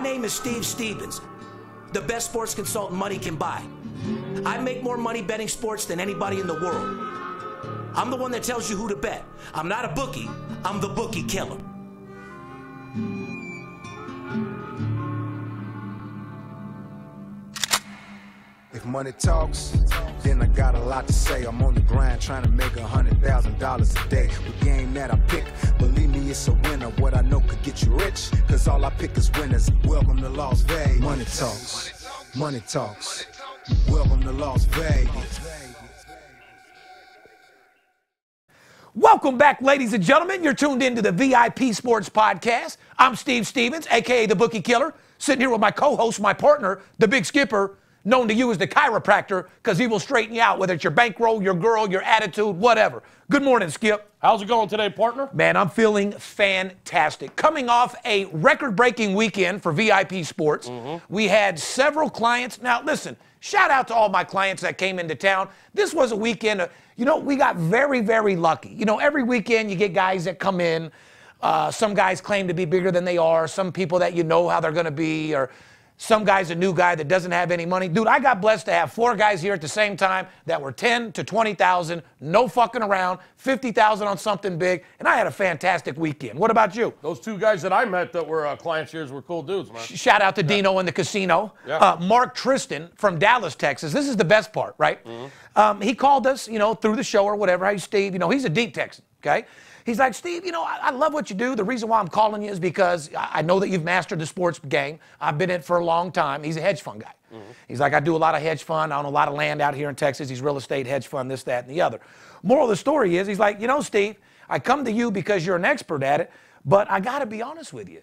name is Steve Stevens, the best sports consultant money can buy. I make more money betting sports than anybody in the world. I'm the one that tells you who to bet. I'm not a bookie, I'm the Bookie Killer. If money talks, then I got a lot to say. I'm on the grind trying to make $100,000 a day. The game that I pick, believe me, it's a winner. What I know could get you rich, cause all I pick is winners. Welcome to Las Vegas. Money talks, money talks. Welcome to Las Vegas. Welcome back, ladies and gentlemen. You're tuned into the VIP Sports Podcast. I'm Steve Stevens, a.k.a. the Bookie Killer, sitting here with my co-host, my partner, the Big Skipper, known to you as the chiropractor, because he will straighten you out, whether it's your bankroll, your girl, your attitude, whatever. Good morning, Skip. How's it going today, partner? Man, I'm feeling fantastic. Coming off a record-breaking weekend for VIP Sports, we had several clients. Now, listen, shout out to all my clients that came into town. This was a weekend, we got very, very lucky. Every weekend you get guys that come in. Some guys claim to be bigger than they are. Some people that you know how they're going to be, or some guy's a new guy that doesn't have any money. Dude, I got blessed to have 4 guys here at the same time that were 10 to 20,000, no fucking around, 50,000 on something big, and I had a fantastic weekend. What about you? Those 2 guys that I met that were clients here were cool dudes, man. Shout out to Dino in the casino. Yeah. Mark Tristan from Dallas, Texas. This is the best part, right? He called us, through the show or whatever. Hey, Steve, he's a deep Texan, okay? He's like, Steve, I love what you do. The reason why I'm calling you is because I know that you've mastered the sports game. I've been in it for a long time. He's a hedge fund guy. He's like, I do a lot of hedge fund. I own a lot of land out here in Texas. He's real estate, hedge fund, this, that, and the other. Moral of the story is, he's like, Steve, I come to you because you're an expert at it, but I got to be honest with you.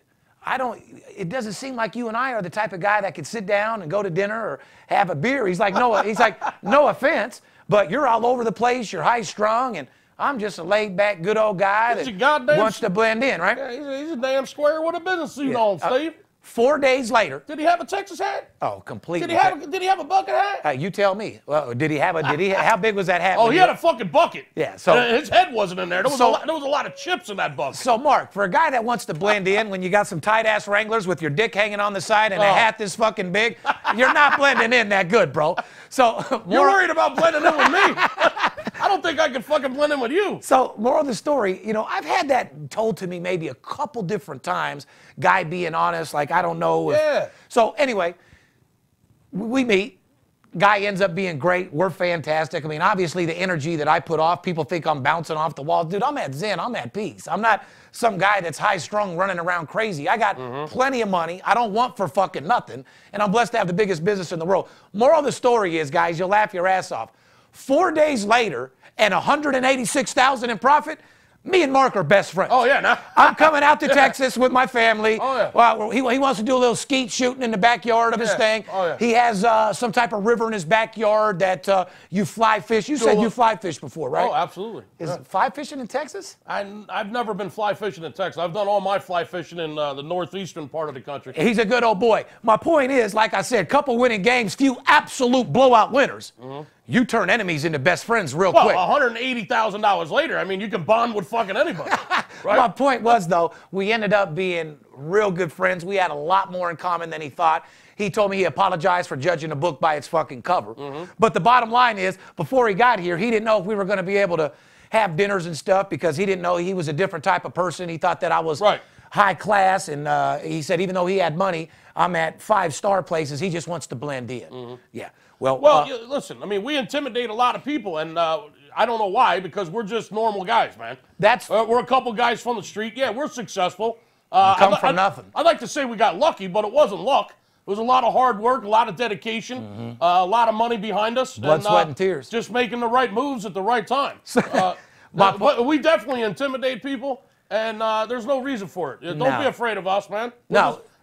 It doesn't seem like you and I are the type of guy that could sit down and go to dinner or have a beer. He's like, no offense, but you're all over the place. You're high strung, and I'm just a laid-back, good old guy that wants to blend in, right? Yeah, he's a damn square with a business suit on, Steve. 4 days later. Did he have a Texas hat? Oh, completely. Did he have a bucket hat? You tell me. Well, how big was that hat? Oh, he had a fucking bucket. Yeah, so his head wasn't in there. There was a lot of chips in that bucket. So, Mark, for a guy that wants to blend in, when you got some tight-ass Wranglers with your dick hanging on the side and a hat this fucking big, you're not blending in that good, bro. So you're worried about blending in with me? I don't think I can fucking blend in with you. So, moral of the story, I've had that told to me maybe a couple different times. Guy being honest, like, I don't know. So, anyway, we meet. Guy ends up being great. We're fantastic. I mean, obviously, the energy that I put off, people think I'm bouncing off the wall. Dude, I'm at zen. I'm at peace. I'm not some guy that's high-strung running around crazy. I got plenty of money. I don't want for fucking nothing. And I'm blessed to have the biggest business in the world. Moral of the story is, guys, you'll laugh your ass off. 4 days later, and 186,000 in profit, me and Mark are best friends. Oh, yeah, no. I'm coming out to Texas with my family. Oh, yeah. Well, he wants to do a little skeet shooting in the backyard of his thing. Oh, yeah. He has some type of river in his backyard that you fly fish. You said you fly fish before, right? Oh, absolutely. Is fly fishing in Texas? I've never been fly fishing in Texas. I've done all my fly fishing in the northeastern part of the country. He's a good old boy. My point is, like I said, couple winning games, few absolute blowout winners. You turn enemies into best friends real quick. Well, $180,000 later, I mean, you can bond with fucking anybody, right? My point was, though, we ended up being real good friends. We had a lot more in common than he thought. He told me he apologized for judging a book by its fucking cover. But the bottom line is, before he got here, he didn't know if we were going to be able to have dinners and stuff because he didn't know he was a different type of person. He thought that I was high class, and he said even though he had money, I'm at 5-star places. He just wants to blend in. Yeah. Well, listen, I mean, we intimidate a lot of people, and I don't know why, because we're just normal guys, man. We're a couple guys from the street. Yeah, we're successful. Come from nothing. I'd like to say we got lucky, but it wasn't luck. It was a lot of hard work, a lot of dedication, a lot of money behind us. Blood, sweat, and tears. Just making the right moves at the right time. But we definitely intimidate people, and there's no reason for it. Don't be afraid of us, man.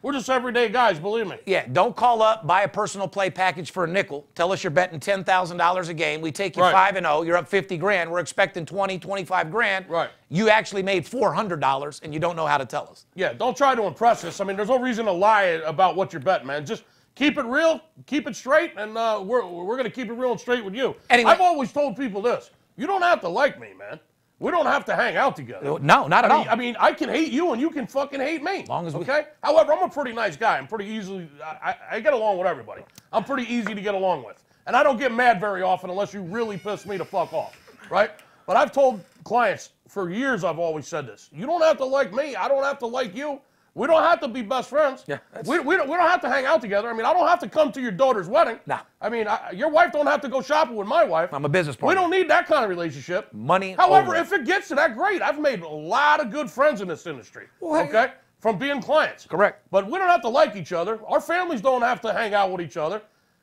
We're just everyday guys, believe me. Yeah, don't call up, buy a personal play package for a nickel. Tell us you're betting $10,000 a game. We take you 5-0. You're up 50 grand. We're expecting 20, 25 grand. Right. You actually made $400, and you don't know how to tell us. Yeah, don't try to impress us. I mean, there's no reason to lie about what you're betting, man. Just keep it real, keep it straight, and we're going to keep it real and straight with you. Anyway, I've always told people this. You don't have to like me, man. We don't have to hang out together. No, not at all. I mean, I can hate you and you can fucking hate me. As long as okay? However, I'm a pretty nice guy. I'm pretty easily, I get along with everybody. I'm pretty easy to get along with. And I don't get mad very often unless you really piss me the fuck off, right? But I've told clients for years, I've always said this. You don't have to like me. I don't have to like you. We don't have to be best friends. Yeah, we don't have to hang out together. I mean, I don't have to come to your daughter's wedding. No. I mean, your wife don't have to go shopping with my wife. I'm a business partner. We don't need that kind of relationship. Money. However, if it gets to that, great. I've made a lot of good friends in this industry. Well, okay? From being clients. Correct. But we don't have to like each other. Our families don't have to hang out with each other.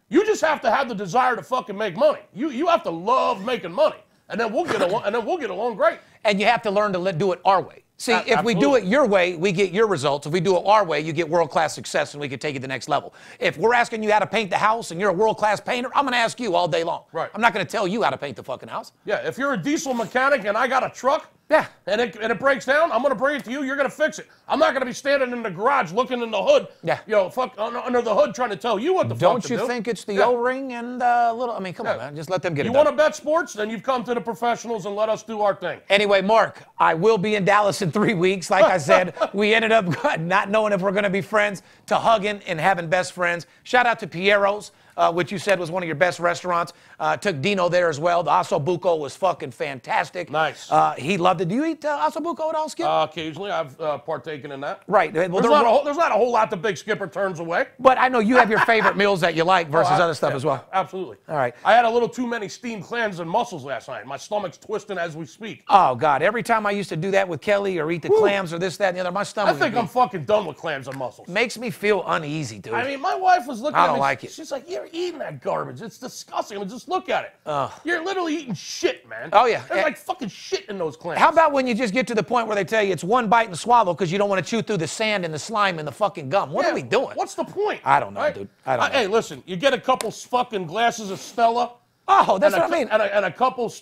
You just have to have the desire to fucking make money. You have to love making money. And then we'll get along great. And you have to learn to do it our way. See, if we do it your way, we get your results. If we do it our way, you get world-class success and we can take it to the next level. If we're asking you how to paint the house and you're a world-class painter, I'm going to ask you all day long. Right. I'm not going to tell you how to paint the fucking house. Yeah, if you're a diesel mechanic and I got a truck, yeah, and it breaks down, I'm going to bring it to you. You're going to fix it. I'm not going to be standing in the garage looking in the hood, under the hood trying to tell you what the fuck to do. Don't you think it's the O-ring and little, I mean, come on, man. Just let them get it done. You want to bet sports? Then you've come to the professionals and let us do our thing. Anyway, Mark, I will be in Dallas in 3 weeks. Like I said, we ended up not knowing if we're going to be friends to hugging and having best friends. Shout out to Piero's, which you said was one of your best restaurants. Took Dino there as well. The ossobuco was fucking fantastic. Nice. He loved it. Do you eat ossobuco at all, Skip? Occasionally. I've partaken in that. Right. Well, there's not a whole lot the big skipper turns away. But I know you have your favorite meals that you like versus other stuff as well. Absolutely. All right. I had a little too many steamed clams and mussels last night. My stomach's twisting as we speak. Oh, God. Every time I used to do that with Kelly or eat the clams or this, that, and the other, my stomach... I think I'm fucking done with clams and mussels. Makes me feel uneasy, dude. I mean, my wife was looking at me. I don't like it. She's like, you're eating that garbage. It's disgusting. I mean, just look at it. You're literally eating shit, man. Oh, yeah. There's like fucking shit in those clams. How about when you just get to the point where they tell you it's one bite and swallow because you don't want to chew through the sand and the slime and the fucking gum? What are we doing? What's the point? I don't know, dude. I don't know. Hey, listen, you get a couple fucking glasses of Stella. Oh, that's what I mean. And a couple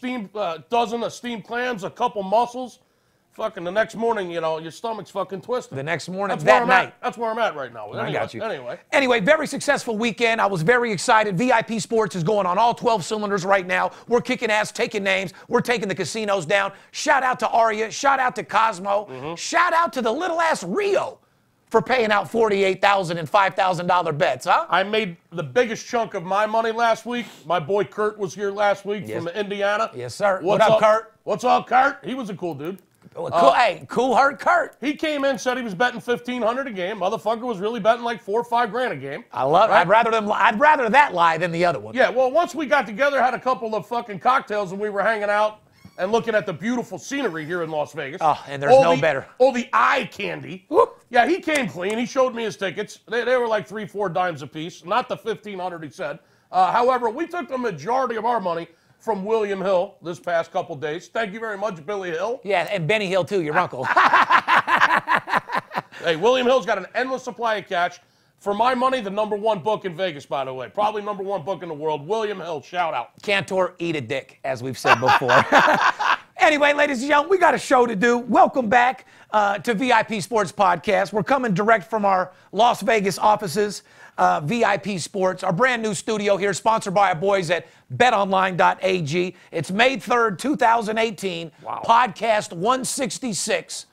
dozen of steamed clams, a couple mussels. Fucking the next morning, your stomach's fucking twisted. The next morning, night. That's where I'm at right now. I got you. Anyway, very successful weekend. I was very excited. VIP Sports is going on all 12 cylinders right now. We're kicking ass, taking names. We're taking the casinos down. Shout out to Aria. Shout out to Cosmo. Mm-hmm. Shout out to the little ass Rio for paying out $48,000 and $5,000 bets, huh? I made the biggest chunk of my money last week. My boy Kurt was here last week from Indiana. Yes, sir. What's up, Kurt? What's up, Kurt? He was a cool dude. Cool heart Kurt. He came in, said he was betting $1,500 a game. Motherfucker was really betting like $4 or $5 grand a game. I love it. I'd rather that lie than the other one. Yeah, well, once we got together, had a couple of fucking cocktails, and we were hanging out and looking at the beautiful scenery here in Las Vegas. Oh, and there's no better. Oh, the eye candy. Whoop. Yeah, he came clean. He showed me his tickets. They were like $3-4 dimes a piece, not the $1,500 he said. However, we took the majority of our money from William Hill this past couple days. Thank you very much, Billy Hill. Yeah, and Benny Hill, too, your uncle. Hey, William Hill's got an endless supply of cash. For my money, the #1 book in Vegas, by the way. Probably #1 book in the world. William Hill, shout out. Cantor, eat a dick, as we've said before. Anyway, ladies and gentlemen, we got a show to do. Welcome back to VIP Sports Podcast. We're coming direct from our Las Vegas offices, VIP Sports, our brand new studio here, sponsored by our boys at betonline.ag. It's May 3rd, 2018. Wow. Podcast 166.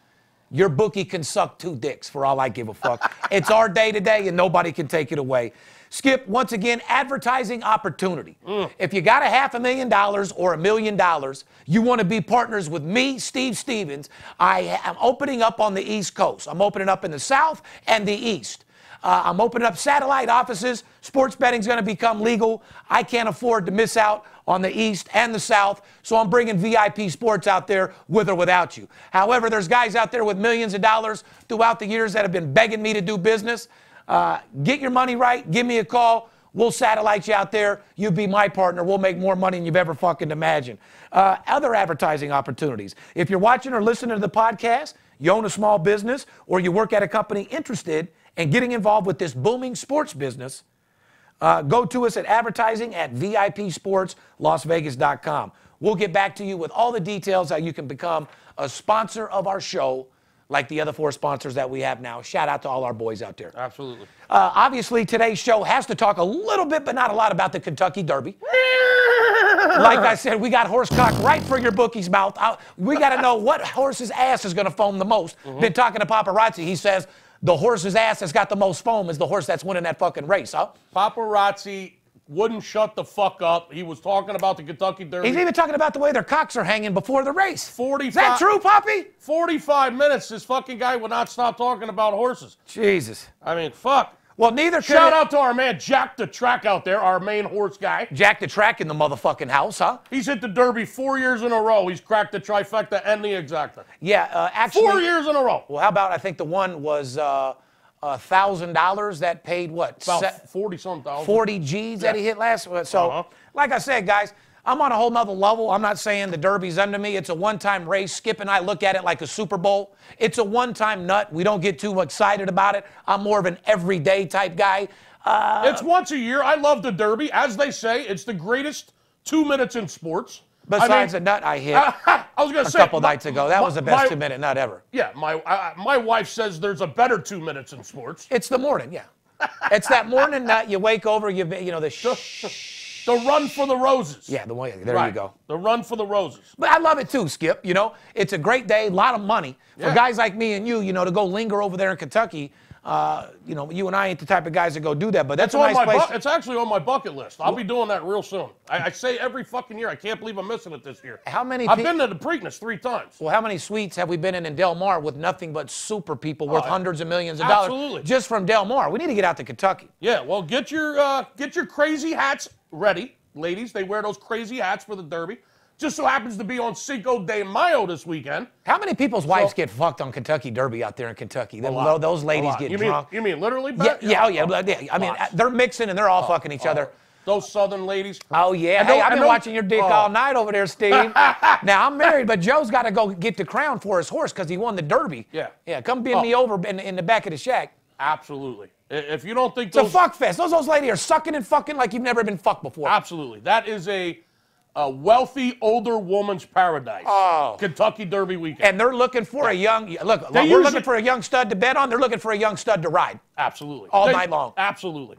Your bookie can suck 2 dicks for all I give a fuck. It's our day today, and nobody can take it away. Skip, once again, advertising opportunity. If you got $500,000 or $1 million, you want to be partners with me, Steve Stevens. I am opening up on the East Coast. I'm opening up in the South and the East. I'm opening up satellite offices. Sports betting is going to become legal. I can't afford to miss out on the East and the South, so I'm bringing VIP Sports out there with or without you. However, there's guys out there with millions of dollars throughout the years that have been begging me to do business. Get your money right. Give me a call. We'll satellite you out there. You be my partner. We'll make more money than you've ever fucking imagined. Other advertising opportunities. If you're watching or listening to the podcast, you own a small business, or you work at a company interested in getting involved with this booming sports business, go to us at advertising at VIPSportsLasVegas.com. We'll get back to you with all the details how you can become a sponsor of our show like the other 4 sponsors that we have now. Shout out to all our boys out there. Absolutely. Obviously, today's show has to talk a little bit, but not a lot, about the Kentucky Derby. Like I said, we got horse cock right for your bookie's mouth. We got to know what horse's ass is going to foam the most. Been talking to Paparazzi. He says the horse's ass that's got the most foam is the horse that's winning that fucking race, huh? Paparazzi wouldn't shut the fuck up. He was talking about the Kentucky Derby. He's even talking about the way their cocks are hanging before the race. 45, is that true, Poppy? 45 minutes, this fucking guy would not stop talking about horses. Jesus. I mean, fuck. Well, neither could Shout out to our man Jack the Track out there, our main horse guy. Jack the Track in the motherfucking house, huh? He's hit the Derby 4 years in a row. He's cracked the trifecta and the exacta. Yeah, actually. 4 years in a row. Well, how about, I think the one was $1,000 that paid what? About 40-some thousand. 40 G's that he hit last. So, like I said, guys, I'm on a whole nother level. I'm not saying the Derby's under me. It's a one-time race. Skip and I look at it like a Super Bowl. It's a one-time nut. We don't get too excited about it. I'm more of an everyday type guy. It's once a year. I love the Derby. As they say, it's the greatest 2 minutes in sports. Besides a nut I hit I was gonna say, a couple nights ago. That was the best 2-minute nut ever. Yeah, my wife says there's a better 2 minutes in sports. It's the morning, yeah. It's that morning nut. You wake over, you know, the run for the roses. Yeah, there you go. The run for the roses. But I love it too, Skip. You know, it's a great day, a lot of money for guys like me and you know, to go linger over there in Kentucky. You know, you and I ain't the type of guys that go do that, but that's a nice place. It's actually on my bucket list. I'll be doing that real soon. I say every fucking year. I can't believe I'm missing it this year. How many? I've been to the Preakness 3 times. Well, how many suites have we been in Del Mar with nothing but super people worth hundreds of millions of dollars? Absolutely. Just from Del Mar. We need to get out to Kentucky. Yeah, well, get your crazy hats ready, ladies. They wear those crazy hats for the Derby. Just so happens to be on Cinco de Mayo this weekend. How many people's wives get fucked on Kentucky Derby out there in Kentucky? Those ladies get drunk. You mean literally? Yeah. I mean, they're mixing and they're all fucking each other. Those Southern ladies. Oh, yeah. Hey, I've been watching your dick all night over there, Steve. Now, I'm married, but Joe's got to go get the crown for his horse because he won the Derby. Yeah. Yeah, come bend me over in the back of the shack. Absolutely. If you don't think it's a fuck fest. Those ladies are sucking and fucking like you've never been fucked before. Absolutely. That is a wealthy older woman's paradise. Oh. Kentucky Derby weekend. And they're looking for a young, we're looking for a young stud to bet on. They're looking for a young stud to ride. Absolutely. All night long. Absolutely.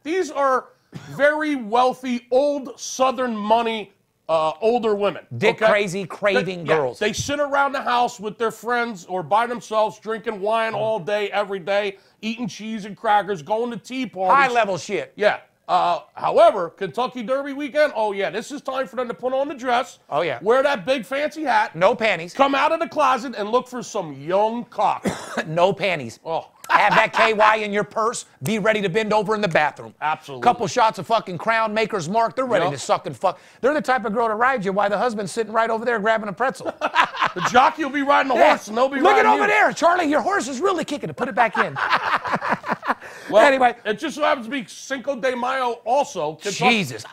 These are very wealthy, old Southern money, older women. Dick crazy, craving girls. They sit around the house with their friends or by themselves, drinking wine all day, every day, eating cheese and crackers, going to tea parties. High level shit. Yeah. However, Kentucky Derby weekend, oh yeah, this is time for them to put on the dress. Oh yeah. Wear that big fancy hat. No panties. Come out of the closet and look for some young cock. No panties. Oh. Have that KY in your purse. Be ready to bend over in the bathroom. Absolutely. Couple shots of fucking Crown Maker's Mark. They're ready to suck and fuck. They're the type of girl to ride you while the husband's sitting right over there grabbing a pretzel. The jockey will be riding the horse and they'll be Look riding over there, Charlie. Your horse is really kicking it. Put it back in. Well, anyway. It just so happens to be Cinco de Mayo also. Jesus. The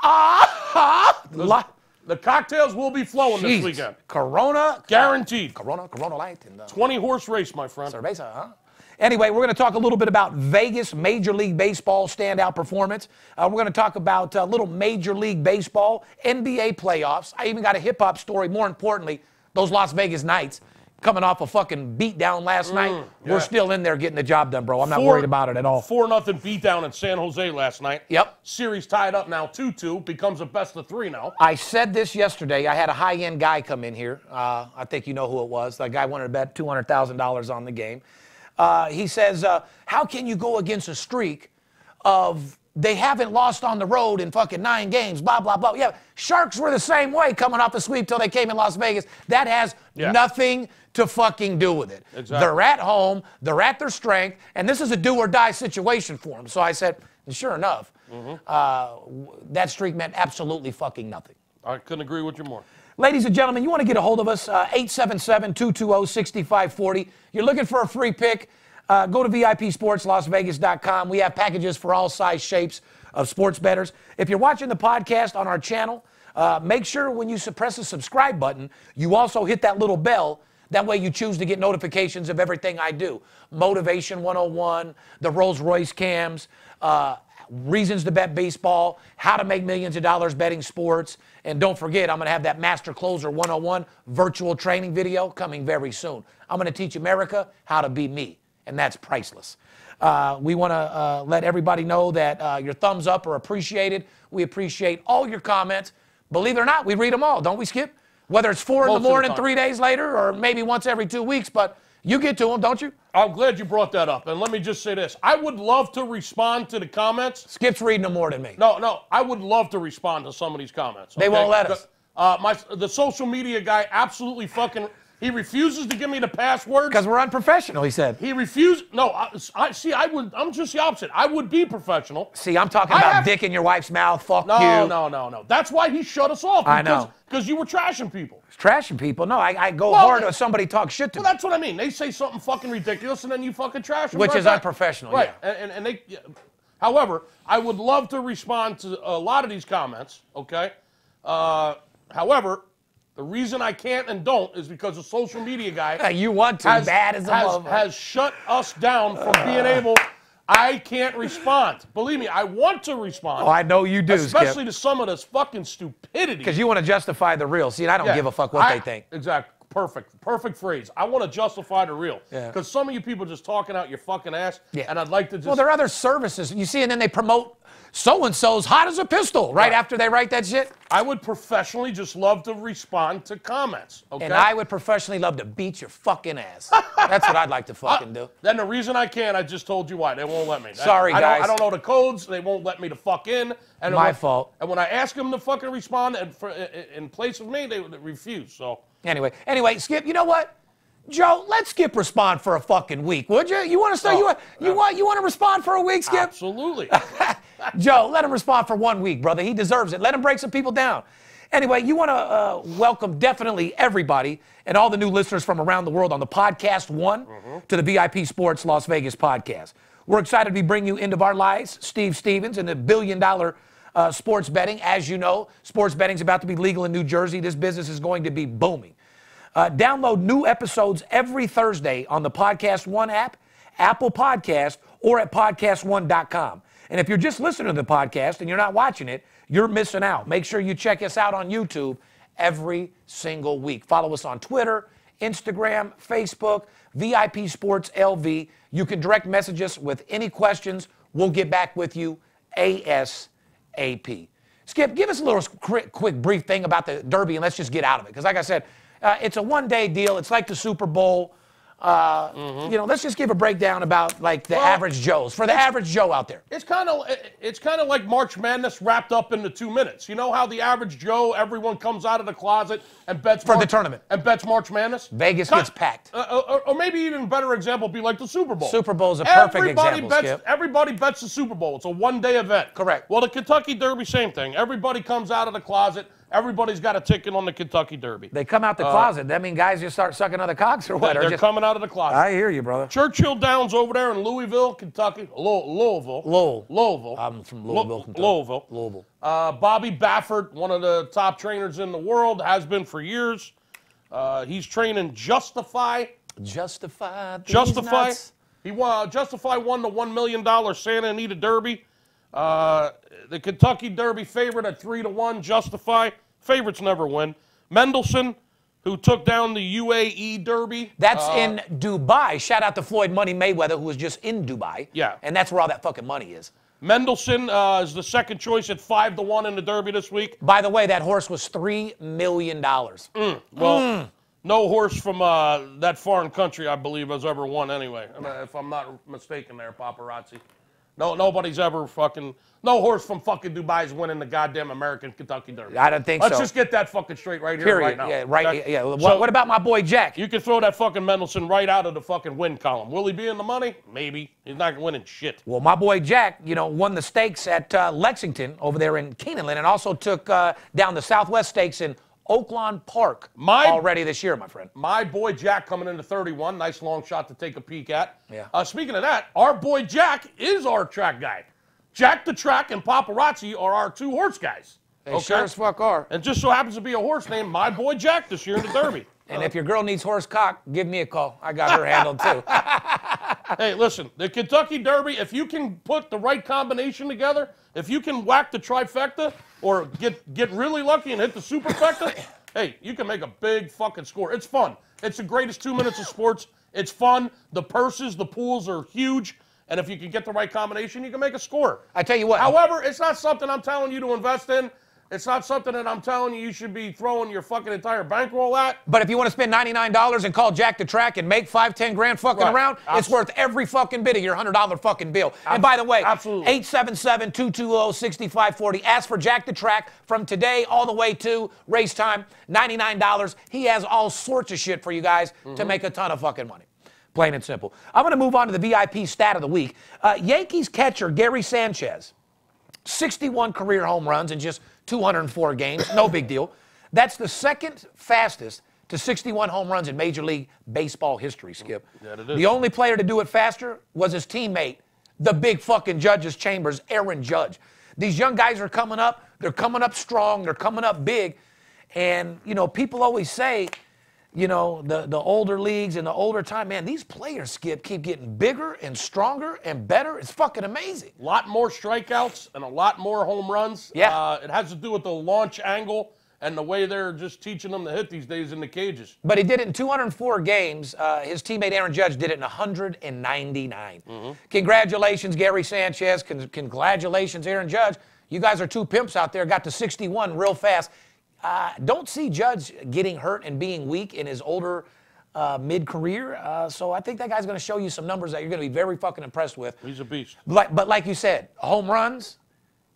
cocktails will be flowing this weekend. Corona. Guaranteed. Corona Light. And 20-horse race, my friend. Cerveza, huh? Anyway, we're going to talk a little bit about Vegas Major League Baseball standout performance. We're going to talk about little Major League Baseball, NBA playoffs. I even got a hip-hop story. More importantly, those Las Vegas Knights coming off a fucking beatdown last night. Yeah. We're still in there getting the job done, bro. I'm not worried about it at all. 4-0 beatdown in San Jose last night. Yep. Series tied up now 2-2. Becomes a best-of-3 now. I said this yesterday. I had a high-end guy come in here. I think you know who it was. That guy wanted to bet $200,000 on the game. He says, how can you go against a streak of they haven't lost on the road in fucking 9 games, blah, blah, blah. Yeah, Sharks were the same way coming off the sweep till they came in Las Vegas. That has nothing to fucking do with it. Exactly. They're at home, they're at their strength, and this is a do-or-die situation for them. So I said, and sure enough, that streak meant absolutely fucking nothing. I couldn't agree with you more. Ladies and gentlemen, you want to get a hold of us, 877-220-6540. You're looking for a free pick, go to VIPSportsLasVegas.com. We have packages for all size shapes of sports bettors. If you're watching the podcast on our channel, make sure when you press the subscribe button, you also hit that little bell. That way you choose to get notifications of everything I do. Motivation 101, the Rolls Royce cams, reasons to bet baseball, how to make millions of dollars betting sports. And don't forget, I'm going to have that Master Closer 101 virtual training video coming very soon. I'm going to teach America how to be me, and that's priceless. We want to let everybody know that your thumbs up are appreciated. We appreciate all your comments. Believe it or not, we read them all, don't we, Skip? Whether it's 4 in the Most of the morning, time. 3 days later, or maybe once every 2 weeks, but you get to them, don't you? I'm glad you brought that up. And let me just say this. I would love to respond to the comments. Skip's reading them more than me. No, I would love to respond to some of these comments. They won't let us. The social media guy absolutely fucking, he refuses to give me the password. Because we're unprofessional, he said. He refused. No, I'm just the opposite. I would be professional. See, I'm talking about dick in your wife's mouth. Fuck you. No. That's why he shut us off. I know. Because you were trashing people. Trashing people? No, I go hard when somebody talks shit to me. Well, that's what I mean. They say something fucking ridiculous, and then you fucking trash them. Which right is back. unprofessional, right? yeah. And they. However, I would love to respond to a lot of these comments. Okay. However, the reason I can't and don't is because the social media guy. You want to bad as a motherfucker. Has shut us down from being able. I can't respond. Believe me, I want to respond. Oh, I know you do, especially Skip. to some of this fucking stupidity. Because you want to justify the real. See, I don't give a fuck what they think. Exactly. Perfect phrase. I want to justify the real. Yeah. Because some of you people are just talking out your fucking ass. Yeah. And I'd like to just. Well, there are other services. You see, and then they promote so-and-so's hot as a pistol right after they write that shit. I would professionally just love to respond to comments. Okay. And I would professionally love to beat your fucking ass. That's what I'd like to fucking do. Then the reason I can't, I just told you why. They won't let me. Sorry, guys. I don't know the codes. They won't let me to fuck in. And My fault. And when I ask them to fucking respond in place of me, they refuse. So. Anyway, Skip, you know what? Joe, let Skip respond for a fucking week, would you? You want to start? You want to respond for a week, Skip? Absolutely. Joe, let him respond for 1 week, brother. He deserves it. Let him break some people down. Anyway, you want to welcome definitely everybody and all the new listeners from around the world on the Podcast One to the VIP Sports Las Vegas podcast. We're excited to be bringing you into our lives, Steve Stevens, and the billion-dollar sports betting. As you know, sports betting is about to be legal in New Jersey. This business is going to be booming. Download new episodes every Thursday on the Podcast One app, Apple Podcast, or at podcastone.com. And if you're just listening to the podcast and you're not watching it, you're missing out. Make sure you check us out on YouTube every single week. Follow us on Twitter, Instagram, Facebook, VIP Sports LV. You can direct message us with any questions. We'll get back with you ASAP. Skip, give us a little quick brief thing about the Derby, and let's just get out of it. Because like I said, it's a one-day deal. It's like the Super Bowl. You know, let's just give a breakdown about like the average Joes, for the average Joe out there. It's kind of like March Madness wrapped up into 2 minutes. You know how the average Joe, everyone comes out of the closet and bets For the tournament. and bets March Madness. Vegas gets packed. Or maybe even better example would be like the Super Bowl. Super Bowl is a perfect example, Skip. Everybody bets the Super Bowl. It's a one-day event. Correct. Well, the Kentucky Derby, same thing. Everybody comes out of the closet. Everybody's got a ticket on the Kentucky Derby. They come out the closet. That mean guys just start sucking other cocks or what? They're coming out of the closet. I hear you, brother. Churchill Downs over there in Louisville, Kentucky. Louisville. Lowell. I'm from Louisville, Kentucky. Louisville. Bobby Baffert, one of the top trainers in the world, has been for years. He's training Justify. Justify. He won. Justify won the $1 million Santa Anita Derby. The Kentucky Derby favorite at 3-1. Justify. Favorites never win. Mendelssohn, who took down the UAE Derby. That's in Dubai. Shout out to Floyd Money Mayweather, who was just in Dubai. Yeah. And that's where all that fucking money is. Mendelssohn is the second choice at 5-1 in the Derby this week. By the way, that horse was $3 million. Well, no horse from that foreign country, I believe, has ever won anyway. If I'm not mistaken there, paparazzi. No, nobody's ever fucking... No horse from fucking Dubai is winning the goddamn American Kentucky Derby. I don't think Let's so. just get that fucking straight right here, Period. right now. Yeah, right. Okay? Yeah. So, What about my boy Jack? You can throw that fucking Mendelssohn right out of the fucking win column. Will he be in the money? Maybe. He's not winning shit. Well, my boy Jack, you know, won the stakes at Lexington over there in Keeneland and also took down the Southwest Stakes in Oaklawn Park already this year, my friend. My boy Jack coming into 31. Nice long shot to take a peek at. Yeah. Speaking of that, our boy Jack is our track guy. Jack the Track and Paparazzi are our two horse guys. They sure as fuck are. And just so happens to be a horse named My Boy Jack this year in the Derby. And if your girl needs horse cock, give me a call. I got her handled too. Hey, listen, the Kentucky Derby, if you can put the right combination together, if you can whack the trifecta or get really lucky and hit the superfecta, hey, you can make a big fucking score. It's fun. It's the greatest 2 minutes of sports. It's fun. The purses, the pools are huge. And if you can get the right combination, you can make a score. I tell you what. However, it's not something I'm telling you to invest in. It's not something that I'm telling you should be throwing your fucking entire bankroll at. But if you want to spend $99 and call Jack the Track and make $5-10 grand fucking around, it's worth every fucking bit of your $100 fucking bill. And by the way, 877-220-6540. Ask for Jack the Track from today all the way to race time. $99. He has all sorts of shit for you guys to make a ton of fucking money. Plain and simple. I'm going to move on to the VIP stat of the week. Yankees catcher Gary Sanchez, 61 career home runs in just 204 games. No big deal. That's the second fastest to 61 home runs in Major League Baseball history, Skip. Yeah, it is. The only player to do it faster was his teammate, the big fucking Judge's Chambers, Aaron Judge. These young guys are coming up. They're coming up strong. They're coming up big. And, you know, people always say, you know, the older leagues and the older time, man, these players, Skip, keep getting bigger and stronger and better. It's fucking amazing. A lot more strikeouts and a lot more home runs. Yeah. It has to do with the launch angle and the way they're just teaching them to hit these days in the cages. But he did it in 204 games. His teammate Aaron Judge did it in 199. Congratulations, Gary Sanchez. Congratulations, Aaron Judge. You guys are two pimps out there. Got to 61 real fast. Don't see Judge getting hurt and being weak in his older mid-career. So I think that guy's going to show you some numbers that you're going to be very fucking impressed with. He's a beast. But like you said, home runs,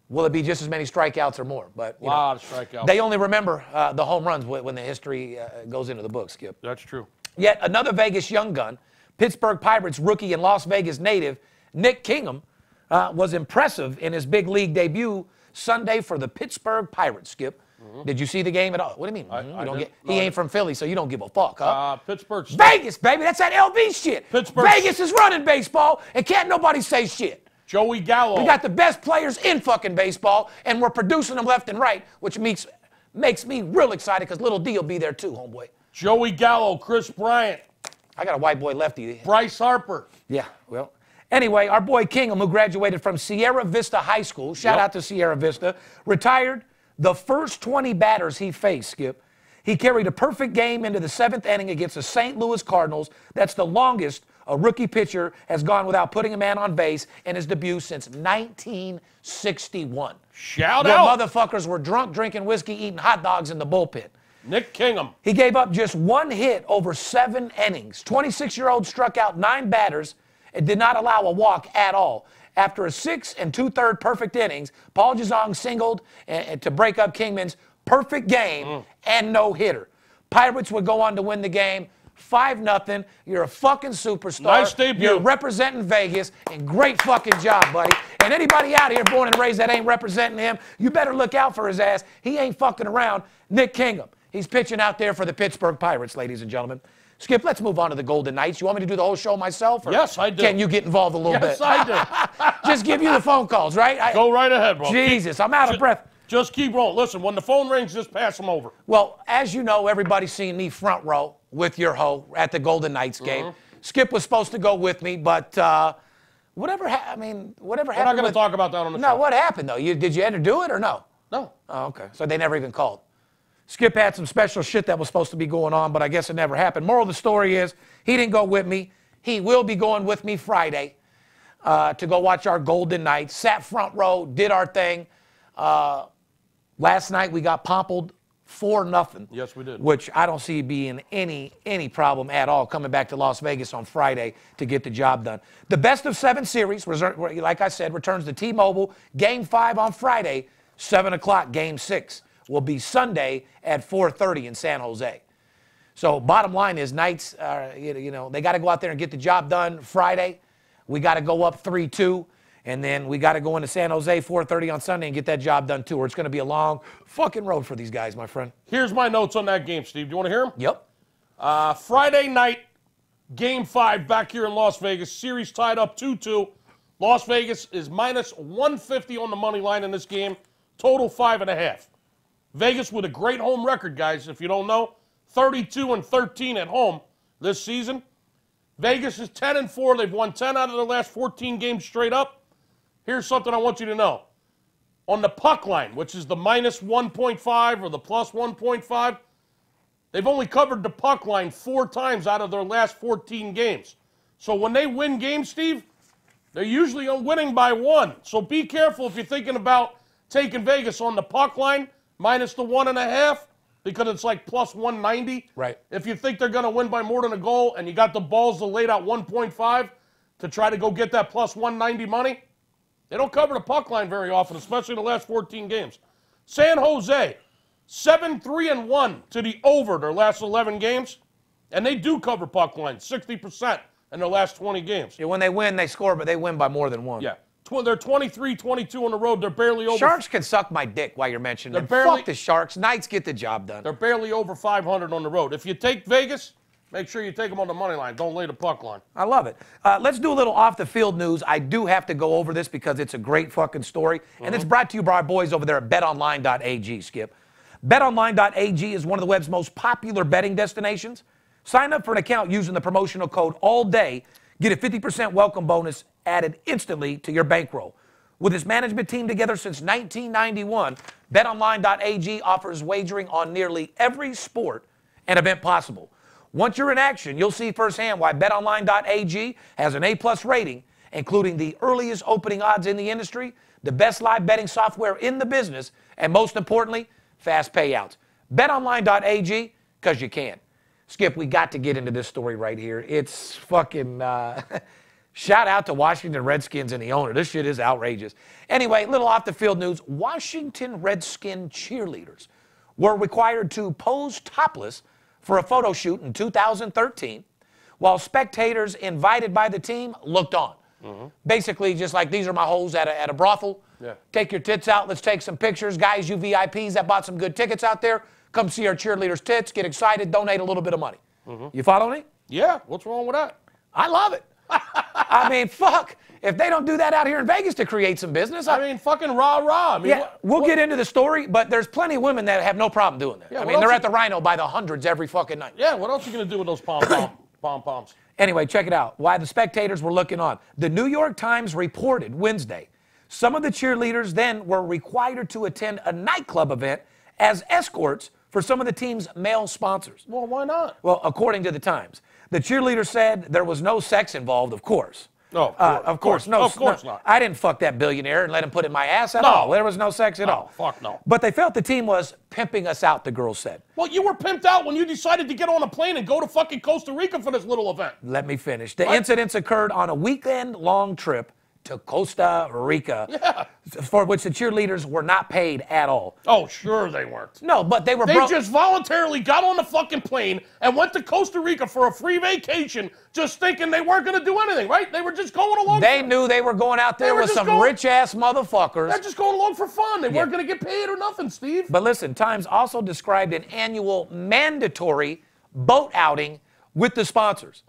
will it be just as many strikeouts or more? But a lot of strikeouts. They only remember the home runs when the history goes into the book, Skip. That's true. Yet another Vegas young gun, Pittsburgh Pirates rookie and Las Vegas native Nick Kingham was impressive in his big league debut Sunday for the Pittsburgh Pirates, Skip. Did you see the game at all? What do you mean? He ain't from Philly, so you don't give a fuck, huh? Pittsburgh. Vegas, baby. That's that LV shit. Pittsburgh. Vegas is running baseball, and can't nobody say shit. Joey Gallo. We got the best players in fucking baseball, and we're producing them left and right, which makes me real excited because Little D will be there too, homeboy. Joey Gallo, Chris Bryant. I got a white boy lefty. Bryce Harper. Yeah, well. Anyway, our boy Kingham, who graduated from Sierra Vista High School, shout out to Sierra Vista, retired. The first 20 batters he faced, Skip, he carried a perfect game into the 7th inning against the St. Louis Cardinals. That's the longest a rookie pitcher has gone without putting a man on base in his debut since 1961. Shout The out. motherfuckers were drunk, drinking whiskey, eating hot dogs in the bullpen. Nick Kingham. He gave up just 1 hit over 7 innings. 26-year-old struck out 9 batters and did not allow a walk at all. After a 6 2/3 perfect innings, Paul Jazong singled to break up Kingman's perfect game and no-hitter. Pirates would go on to win the game 5-0. You're a fucking superstar. Nice debut. You're representing Vegas, and great fucking job, buddy. And anybody out here born and raised that ain't representing him, you better look out for his ass. He ain't fucking around. Nick Kingham. He's pitching out there for the Pittsburgh Pirates, ladies and gentlemen. Skip, let's move on to the Golden Knights. You want me to do the whole show myself? Or yes, I do. Can you get involved a little bit? Yes, I do. Just give you the phone calls, right? Go right ahead, bro. Jesus, I'm out of breath. Just keep rolling. Listen, when the phone rings, just pass them over. Well, as you know, everybody's seen me front row with your hoe at the Golden Knights game. Skip was supposed to go with me, but whatever happened. We're not going to talk about that on the show. No, what happened, though? Did you ever do it or no? No. Oh, okay. So they never even called. Skip had some special shit that was supposed to be going on, but I guess it never happened. Moral of the story is he didn't go with me. He will be going with me Friday to go watch our Golden Knights. Sat front row, did our thing. Last night we got pompled 4-0. Yes, we did. Which I don't see being any problem at all coming back to Las Vegas on Friday to get the job done. The best of 7 series, like I said, returns to T-Mobile. Game 5 on Friday, 7 o'clock. Game 6 will be Sunday at 4:30 in San Jose. So bottom line is Knights, they got to go out there and get the job done Friday. We got to go up 3-2. And then we got to go into San Jose 4:30 on Sunday and get that job done too, or it's going to be a long fucking road for these guys, my friend. Here's my notes on that game, Steve. Do you want to hear them? Yep. Friday night, Game 5 back here in Las Vegas. Series tied up 2-2. Las Vegas is minus 150 on the money line in this game. Total 5.5. Vegas with a great home record, guys. If you don't know, 32-13 at home this season. Vegas is 10-4. They've won 10 out of their last 14 games straight up. Here's something I want you to know. On the puck line, which is the minus 1.5 or the plus 1.5, they've only covered the puck line 4 times out of their last 14 games. So when they win games, Steve, they're usually winning by 1. So be careful if you're thinking about taking Vegas on the puck line. minus the 1.5 because it's like plus 190. Right. If you think they're going to win by more than a goal and you got the balls to lay out 1.5 to try to go get that plus 190 money, they don't cover the puck line very often, especially the last 14 games. San Jose, 7-3-1 to the over their last 11 games, and they do cover puck line, 60% in their last 20 games. Yeah, when they win, they score, but they win by more than one. Yeah. They're 23-22 on the road. They're barely over. Sharks can suck my dick while you're mentioning them. Fuck the Sharks. Knights get the job done. They're barely over 500 on the road. If you take Vegas, make sure you take them on the money line. Don't lay the puck line. I love it. Let's do a little off-the-field news. I do have to go over this because it's a great fucking story. And it's brought to you by our boys over there at betonline.ag, Skip. Betonline.ag is one of the web's most popular betting destinations. Sign up for an account using the promotional code ALLDAY. Get a 50% welcome bonus added instantly to your bankroll. With its management team together since 1991, BetOnline.ag offers wagering on nearly every sport and event possible. Once you're in action, you'll see firsthand why BetOnline.ag has an A+ rating, including the earliest opening odds in the industry, the best live betting software in the business, and most importantly, fast payouts. BetOnline.ag, because you can. Skip, we got to get into this story right here. It's fucking, shout out to Washington Redskins and the owner. This shit is outrageous. Anyway, little off the field news. Washington Redskin cheerleaders were required to pose topless for a photo shoot in 2013 while spectators invited by the team looked on. Basically, just like these are my hoes at a brothel. Yeah. Take your tits out. Let's take some pictures. Guys, you VIPs that bought some good tickets out there, come see our cheerleaders' tits, get excited, donate a little bit of money. You follow me? Yeah, what's wrong with that? I love it. I mean, fuck. If they don't do that out here in Vegas to create some business. I mean, fucking rah-rah. I mean, yeah, we'll get into the story, but there's plenty of women that have no problem doing that. Yeah, I mean, they're at the Rhino by the hundreds every fucking night. Yeah, what else are you going to do with those pom-poms? Anyway, check it out. Why the spectators were looking on. The New York Times reported Wednesday some of the cheerleaders then were required to attend a nightclub event as escorts for some of the team's male sponsors. Well, why not? Well, according to the Times, the cheerleader said there was no sex involved, of course. No, of course not. I didn't fuck that billionaire and let him put it in my ass at all. There was no sex at all. Fuck no. But they felt the team was pimping us out, the girls said. Well, you were pimped out when you decided to get on a plane and go to fucking Costa Rica for this little event. Let me finish. The incidents occurred on a weekend-long trip to Costa Rica, for which the cheerleaders were not paid at all. Oh, sure they weren't. No, but they were They just voluntarily got on the fucking plane and went to Costa Rica for a free vacation, just thinking they weren't going to do anything, right? They were just going along. They knew they were going out there with some rich-ass motherfuckers. They're just going along for fun. They weren't going to get paid or nothing, Steve. But listen, Times also described an annual mandatory boat outing with the sponsors.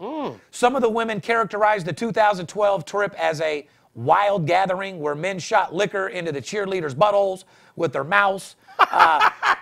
Some of the women characterized the 2012 trip as a wild gathering where men shot liquor into the cheerleaders' buttholes with their mouths.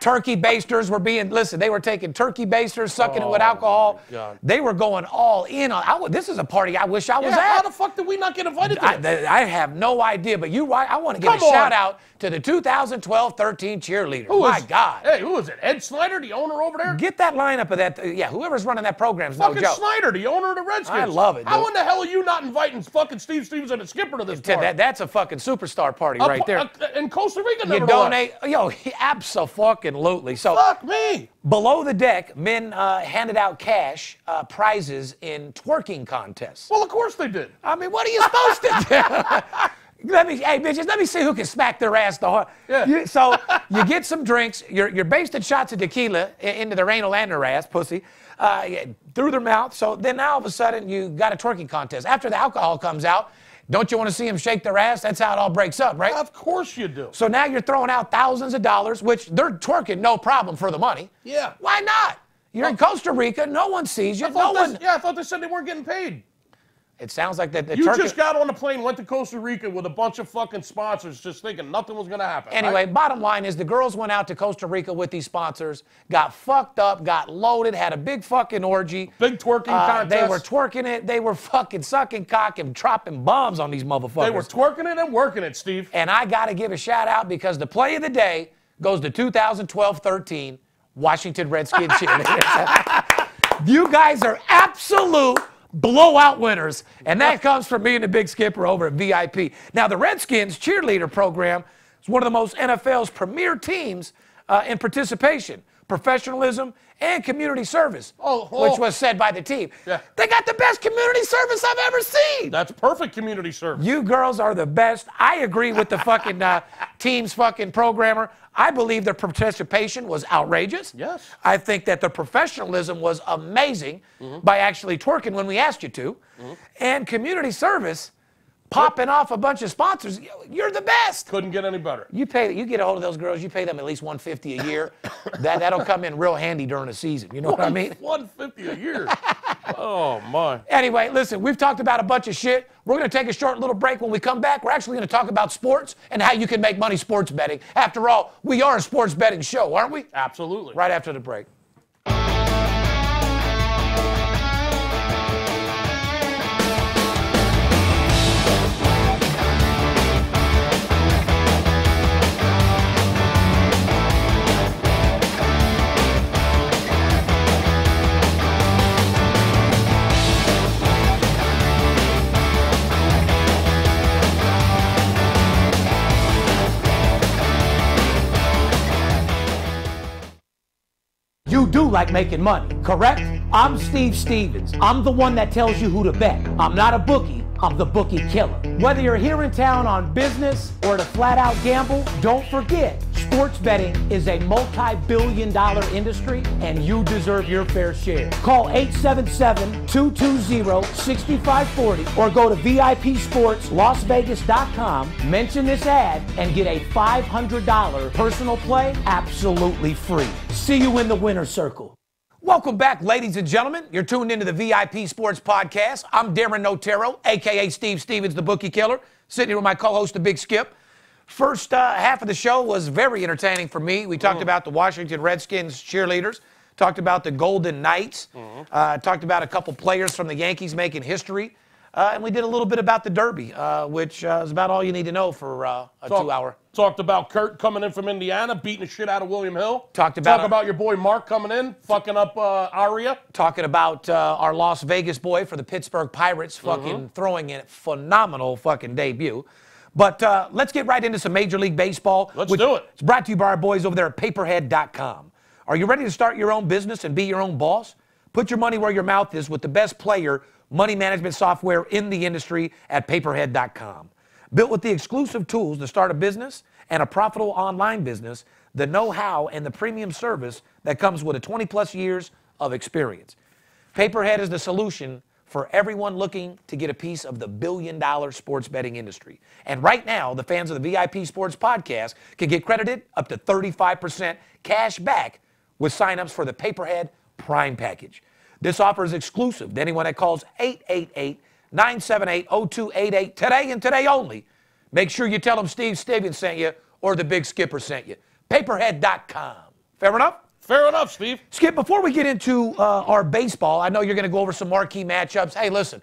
Turkey basters were being, listen, they were taking turkey basters, sucking it with alcohol. They were going all in on, this is a party I wish I was at. How the fuck did we not get invited to this? I have no idea, but I want to give a shout out to the 2012-13 cheerleaders. My God. Hey, who is it? Ed Snyder, the owner over there? Get that lineup of that, whoever's running that program's no joke. Fucking Snyder, the owner of the Redskins. I love it, dude. How in the hell are you not inviting fucking Steve Stevens and the skipper to this party? That's a fucking superstar party right there. In Costa Rica, you donate, absolutely. So, fuck me. Below the deck, men handed out cash prizes in twerking contests. Well, of course they did. I mean, what are you supposed to do? Hey, bitches, let me see who can smack their ass the hard. Yeah. So you get some drinks. You're basting shots of tequila into their anal and their ass, pussy, through their mouth. So then now all of a sudden you got a twerking contest. After the alcohol comes out, don't you want to see them shake their ass? That's how it all breaks up, right? Of course you do. So now you're throwing out thousands of dollars, which they're twerking no problem for the money. Yeah. Why not? You're in Costa Rica. No one sees you. I thought they said they weren't getting paid. It sounds like that. You just got on a plane, went to Costa Rica with a bunch of fucking sponsors, just thinking nothing was going to happen. Anyway, bottom line is the girls went out to Costa Rica with these sponsors, got fucked up, got loaded, had a big fucking orgy. Big twerking contest. They were twerking it. They were fucking sucking cock and dropping bombs on these motherfuckers. They were twerking it and working it, Steve. And I got to give a shout out because the play of the day goes to 2012-13 Washington Redskins cheerleaders. You guys are absolute blowout winners, and that comes from me and the big skipper over at VIP. Now, the Redskins cheerleader program is one of the most NFL's premier teams in participation, professionalism, and community service, Oh. which was said by the team. Yeah. They got the best community service I've ever seen. That's perfect community service. You girls are the best. I agree with the fucking team's fucking programmer. I believe their participation was outrageous. Yes. I think that the professionalism was amazing by actually twerking when we asked you to. And community service, popping off a bunch of sponsors, you're the best. Couldn't get any better. You get a hold of those girls, you pay them at least $150 a year. That'll come in real handy during the season. You know what I mean? $150 a year. Oh, my. Anyway, listen, we've talked about a bunch of shit. We're going to take a short little break. When we come back, we're actually going to talk about sports and how you can make money sports betting. After all, we are a sports betting show, aren't we? Absolutely. Right after the break. You do like making money, correct? I'm Steve Stevens. I'm the one that tells you who to bet. I'm not a bookie, I'm the Bookie Killer. Whether you're here in town on business or to flat out gamble, don't forget, sports betting is a multi-billion-dollar industry and you deserve your fair share. Call 877-220-6540 or go to VIPSportsLasVegas.com, mention this ad, and get a $500 personal play absolutely free. See you in the winner's circle. Welcome back, ladies and gentlemen. You're tuned into the VIP Sports Podcast. I'm Darren Notero, a.k.a. Steve Stevens, the Bookie Killer, sitting here with my co-host, the Big Skip. First half of the show was very entertaining for me. We talked about the Washington Redskins cheerleaders, talked about the Golden Knights, talked about a couple players from the Yankees making history, and we did a little bit about the Derby, which is about all you need to know for a 2-hour. Talked about Kurt coming in from Indiana, beating the shit out of William Hill. Talk about your boy Mark coming in, fucking up Aria. Talking about our Las Vegas boy for the Pittsburgh Pirates fucking throwing in a phenomenal fucking debut. But let's get right into some Major League Baseball. Let's do it. It's brought to you by our boys over there at paperhead.com. Are you ready to start your own business and be your own boss? Put your money where your mouth is with the best player money management software in the industry at paperhead.com. Built with the exclusive tools to start a business and a profitable online business, the know-how and the premium service that comes with a 20-plus years of experience. Paperhead is the solution for everyone looking to get a piece of the billion-dollar sports betting industry. And right now, the fans of the VIP Sports Podcast can get credited up to 35% cash back with signups for the Paperhead Prime Package. This offer is exclusive to anyone that calls 888-978-0288 today and today only. Make sure you tell them Steve Stevens sent you or the Big Skipper sent you. Paperhead.com. Fair enough? Fair enough, Steve. Skip, before we get into our baseball, I know you're going to go over some marquee matchups. Hey, listen,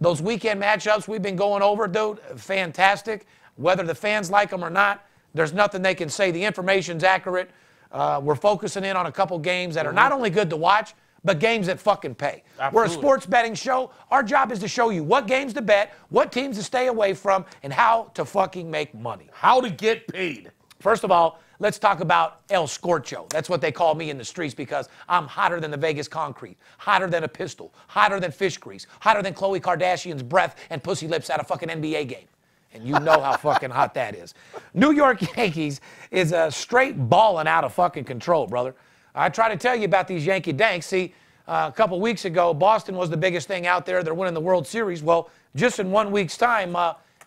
those weekend matchups we've been going over, dude, fantastic. Whether the fans like them or not, there's nothing they can say. The information's accurate. We're focusing in on a couple games that are not only good to watch, but games that fucking pay. Absolutely. We're a sports betting show. Our job is to show you what games to bet, what teams to stay away from, and how to fucking make money. How to get paid. First of all, let's talk about El Scorcho. That's what they call me in the streets because I'm hotter than the Vegas concrete, hotter than a pistol, hotter than fish grease, hotter than Khloe Kardashian's breath and pussy lips at a fucking NBA game. And you know how fucking hot that is. New York Yankees is straight balling out of fucking control, brother. I try to tell you about these Yankee Danks. See, a couple weeks ago, Boston was the biggest thing out there. They're winning the World Series. Well, just in 1 week's time,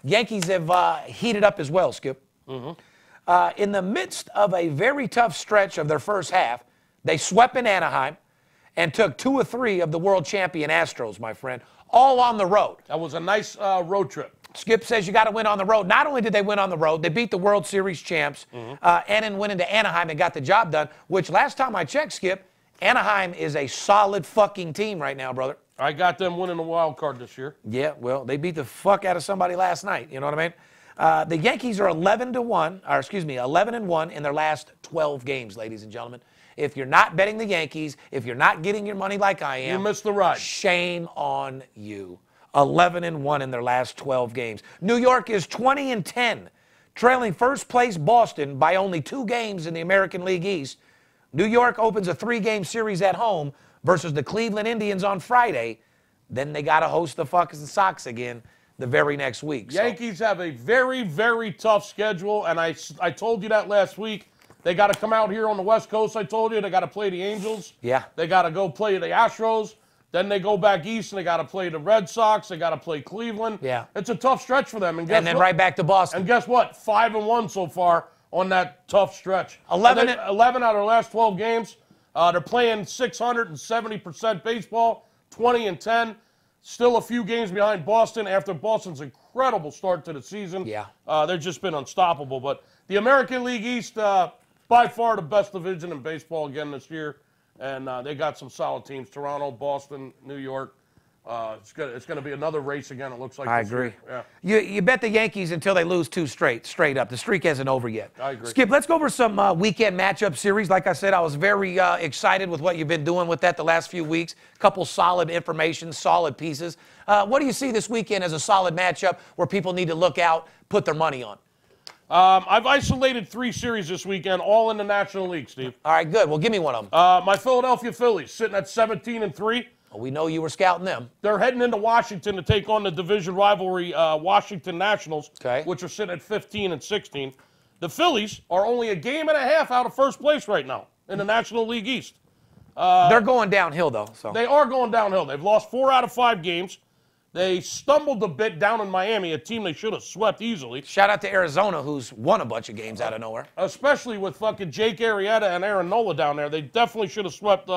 Yankees have heated up as well, Skip. In the midst of a very tough stretch of their first half, they swept in Anaheim and took 2 or 3 of the world champion Astros, my friend, all on the road. That was a nice road trip. Skip says you got to win on the road. Not only did they win on the road, they beat the World Series champs and then went into Anaheim and got the job done, which last time I checked, Skip, Anaheim is a solid fucking team right now, brother. I got them winning the wild card this year. Yeah, well, they beat the fuck out of somebody last night. You know what I mean? The Yankees are 11-1 in their last 12 games, ladies and gentlemen. If you're not betting the Yankees, if you're not getting your money like I am, you missed the ride. Shame on you. 11-1 in their last 12 games. New York is 20-10. trailing first place Boston by only 2 games in the American League East. New York opens a 3-game series at home versus the Cleveland Indians on Friday. Then they got to host the fucking Sox again the very next week. Yankees have a very, very tough schedule, and I told you that last week. They got to come out here on the West Coast, I told you. They got to play the Angels. Yeah. They got to go play the Astros. Then they go back east, and they got to play the Red Sox. They got to play Cleveland. Yeah. It's a tough stretch for them. And then right back to Boston. And guess what? 5-1 so far on that tough stretch. 11 out of their last 12 games. They're playing 670% baseball, 20-10. Still a few games behind Boston after Boston's incredible start to the season. Yeah. They've just been unstoppable. But the American League East, by far the best division in baseball again this year. And they got some solid teams, Toronto, Boston, New York. It's going to be another race again, it looks like. I agree. Yeah. You bet the Yankees until they lose 2 straight up. The streak isn't over yet. I agree. Skip, let's go over some weekend matchup series. Like I said, I was very excited with what you've been doing with that the last few weeks. Couple solid information, solid pieces. What do you see this weekend as a solid matchup where people need to look out, put their money on? I've isolated 3 series this weekend, all in the National League, Steve. All right, good. Well, give me one of them. My Philadelphia Phillies sitting at 17-3. We know you were scouting them. They're heading into Washington to take on the division rivalry Washington Nationals, which are sitting at 15-16. The Phillies are only a game and a half out of first place right now in the National League East. They're going downhill, though. So they are going downhill. They've lost 4 out of 5 games. They stumbled a bit down in Miami, a team they should have swept easily. Shout out to Arizona, who's won a bunch of games out of nowhere. Especially with fucking Jake Arrieta and Aaron Nola down there. They definitely should have swept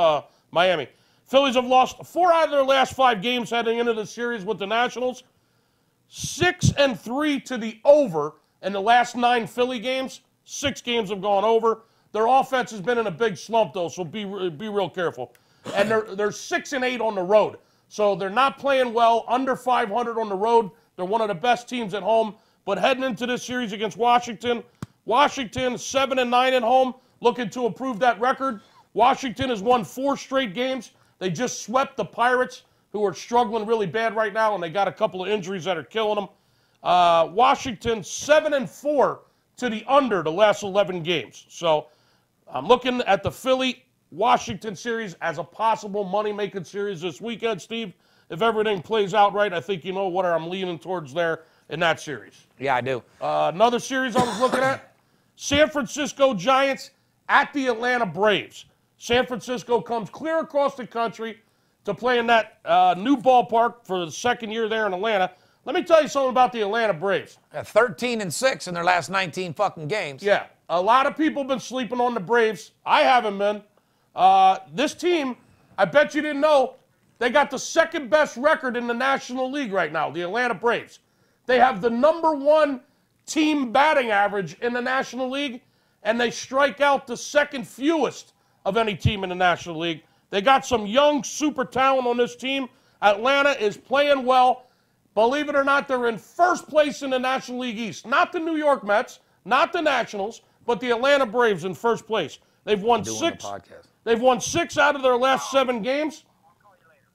Miami. Phillies have lost 4 out of their last 5 games heading into the series with the Nationals. 6-3 to the over in the last 9 Philly games. 6 games have gone over. Their offense has been in a big slump, though, so be real careful. And they're 6-8 on the road. So they're not playing well, under 500 on the road. They're one of the best teams at home. But heading into this series against Washington 7-9 at home, looking to improve that record. Washington has won 4 straight games. They just swept the Pirates, who are struggling really bad right now, and they got a couple of injuries that are killing them. Washington 7-4 to the under the last 11 games. So I'm looking at the Philly-Washington series as a possible money-making series this weekend, Steve. If everything plays out right, I think you know what I'm leaning towards there in that series. Yeah, I do. Another series I was looking at, San Francisco Giants at the Atlanta Braves. San Francisco comes clear across the country to play in that new ballpark for the second year there in Atlanta. Let me tell you something about the Atlanta Braves. 13-6 in their last 19 fucking games. Yeah, a lot of people have been sleeping on the Braves. I haven't been. This team, I bet you didn't know, they got the second best record in the National League right now, the Atlanta Braves. They have the #1 team batting average in the National League, and they strike out the second fewest of any team in the National League. They got some young super talent on this team. Atlanta is playing well. Believe it or not, they're in first place in the National League East. Not the New York Mets, not the Nationals, but the Atlanta Braves in first place. They've won 6. They've won 6 out of their last 7 games.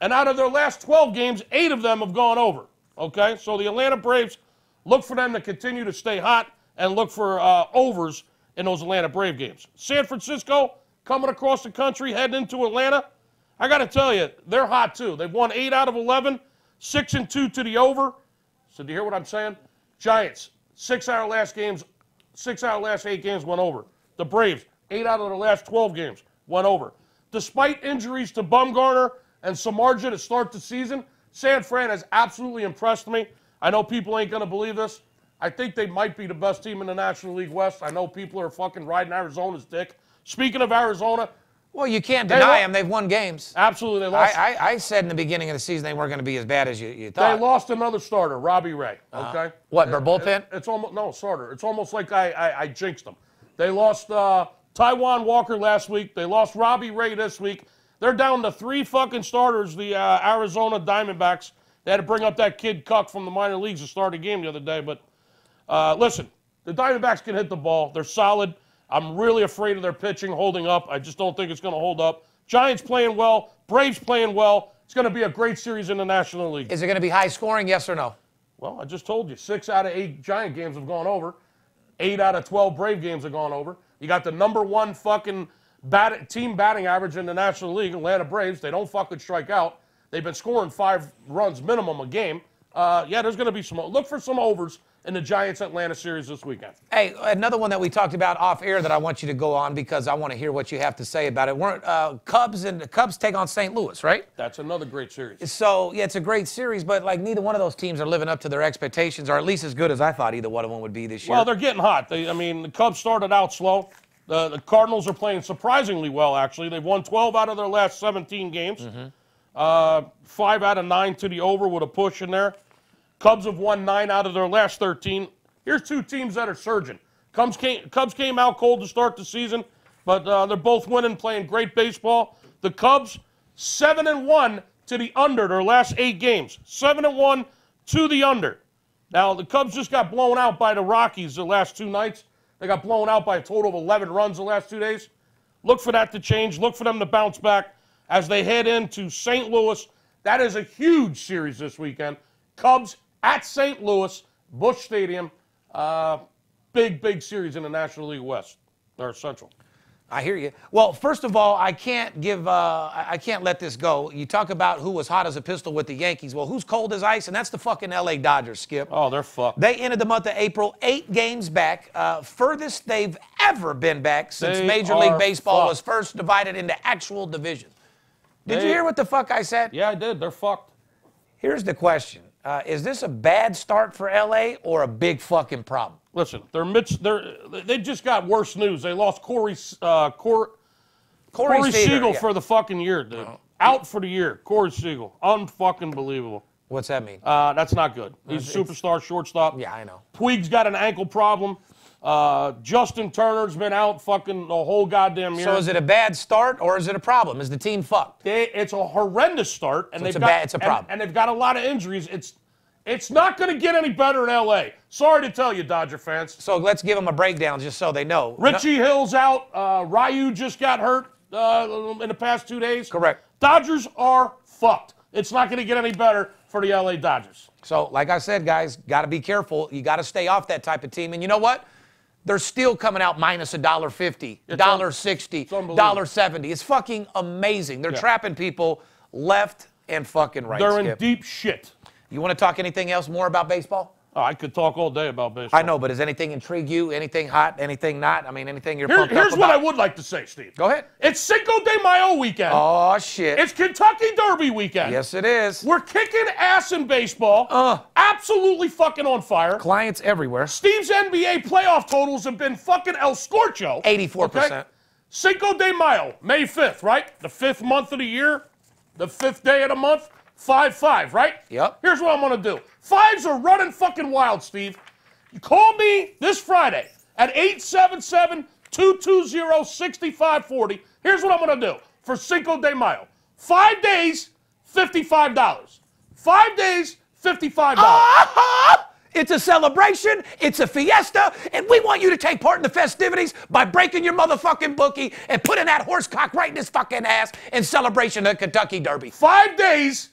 And out of their last 12 games, 8 of them have gone over. Okay? So the Atlanta Braves, look for them to continue to stay hot and look for overs in those Atlanta Brave games. San Francisco coming across the country, heading into Atlanta. I got to tell you, they're hot too. They've won 8 out of 11, 6-2 to the over. So do you hear what I'm saying? Giants, 6 out of last 8 games went over. The Braves, 8 out of their last 12 games went over. Despite injuries to Bumgarner and Samardzija to start the season, San Fran has absolutely impressed me. I know people ain't going to believe this. I think they might be the best team in the National League West. I know people are fucking riding Arizona's dick. Speaking of Arizona. Well, you can't deny them. They've won games. Absolutely. They lost. I said in the beginning of the season they weren't going to be as bad as you thought. They lost another starter, Robbie Ray. Okay. What, their bullpen? It's almost, no, starter. It's almost like I jinxed them. They lost Taijuan Walker last week. They lost Robbie Ray this week. They're down to 3 fucking starters, the Arizona Diamondbacks. They had to bring up that kid Cuck from the minor leagues to start a game the other day. But listen, the Diamondbacks can hit the ball. They're solid. I'm really afraid of their pitching holding up. I just don't think it's going to hold up. Giants playing well. Braves playing well. It's going to be a great series in the National League. Is it going to be high scoring, yes or no? Well, I just told you, 6 out of 8 Giant games have gone over. 8 out of 12 Brave games have gone over. You got the #1 fucking team batting average in the National League, Atlanta Braves. They don't fucking strike out. They've been scoring 5 runs minimum a game. Yeah, there's going to be some. Look for some overs in the Giants-Atlanta series this weekend. Hey, another one that we talked about off air that I want you to go on because I want to hear what you have to say about it. Cubs take on St. Louis, right? That's another great series. So, yeah, it's a great series, but like neither one of those teams are living up to their expectations, or at least as good as I thought either one of them would be this year. Well, they're getting hot. The Cubs started out slow. The Cardinals are playing surprisingly well, actually. They've won 12 out of their last 17 games. Mm-hmm. 5 out of 9 to the over with a push in there. Cubs have won 9 out of their last 13. Here's 2 teams that are surging. Cubs came out cold to start the season, but they're both winning, playing great baseball. The Cubs, 7-1 to the under their last 8 games. 7-1 to the under. Now, the Cubs just got blown out by the Rockies the last 2 nights. They got blown out by a total of 11 runs the last 2 days. Look for that to change. Look for them to bounce back as they head into St. Louis. That is a huge series this weekend. Cubs at St. Louis, Busch Stadium. Big series in the National League West, or Central. I hear you. Well, first of all, I can't let this go. You talk about who was hot as a pistol with the Yankees. Well, who's cold as ice? And that's the fucking LA Dodgers, Skip. Oh, they're fucked. They ended the month of April 8 games back, furthest they've ever been back since Major League Baseball was first divided into actual divisions. Did you hear what the fuck I said? Yeah, I did. They're fucked. Here's the question. Is this a bad start for LA or a big fucking problem? Listen, they just got worse news. They lost Corey Seager for the fucking year, dude. Out for the year. Corey Seager. Unfucking believable. What's that mean? That's not good. He's a superstar shortstop. Yeah, I know. Puig's got an ankle problem. Justin Turner's been out fucking the whole goddamn year. So is it a bad start or is it a problem? Is the team fucked? It's a horrendous start, and it's a problem. And they've got a lot of injuries. It's not going to get any better in L.A. Sorry to tell you, Dodger fans. So let's give them a breakdown just so they know. Richie Hill's out. Ryu just got hurt in the past 2 days. Correct. Dodgers are fucked. It's not going to get any better for the L.A. Dodgers. So, like I said, guys, got to be careful. You got to stay off that type of team. And you know what? They're still coming out minus $1.50, $1.60, $1.70. It's fucking amazing. They're trapping people left and fucking right. They're in deep shit. You want to talk anything else more about baseball? Oh, I could talk all day about baseball. I know, but does anything intrigue you? Anything hot? Anything not? I mean, anything you're pumped up about? Here's what I would like to say, Steve. Go ahead. It's Cinco de Mayo weekend. Oh, shit. It's Kentucky Derby weekend. Yes, it is. We're kicking ass in baseball. Absolutely fucking on fire. Clients everywhere. Steve's NBA playoff totals have been fucking El Scorcho. 84%. Okay? Cinco de Mayo, May 5th, right? The 5th month of the year, the 5th day of the month. 5-5, right? Yep. Here's what I'm going to do. Fives are running fucking wild, Steve. You call me this Friday at 877-220-6540. Here's what I'm going to do for Cinco de Mayo. 5 days, $55. 5 days, $55. It's a celebration, it's a fiesta, and we want you to take part in the festivities by breaking your motherfucking bookie and putting that horse cock right in his fucking ass in celebration of Kentucky Derby. 5 days,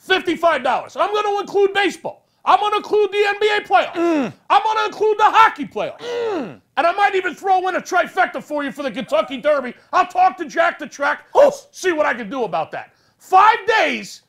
$55. I'm going to include baseball. I'm going to include the NBA playoffs. I'm going to include the hockey playoffs. And I might even throw in a trifecta for you for the Kentucky Derby. I'll talk to Jack the Track. See what I can do about that. 5 days,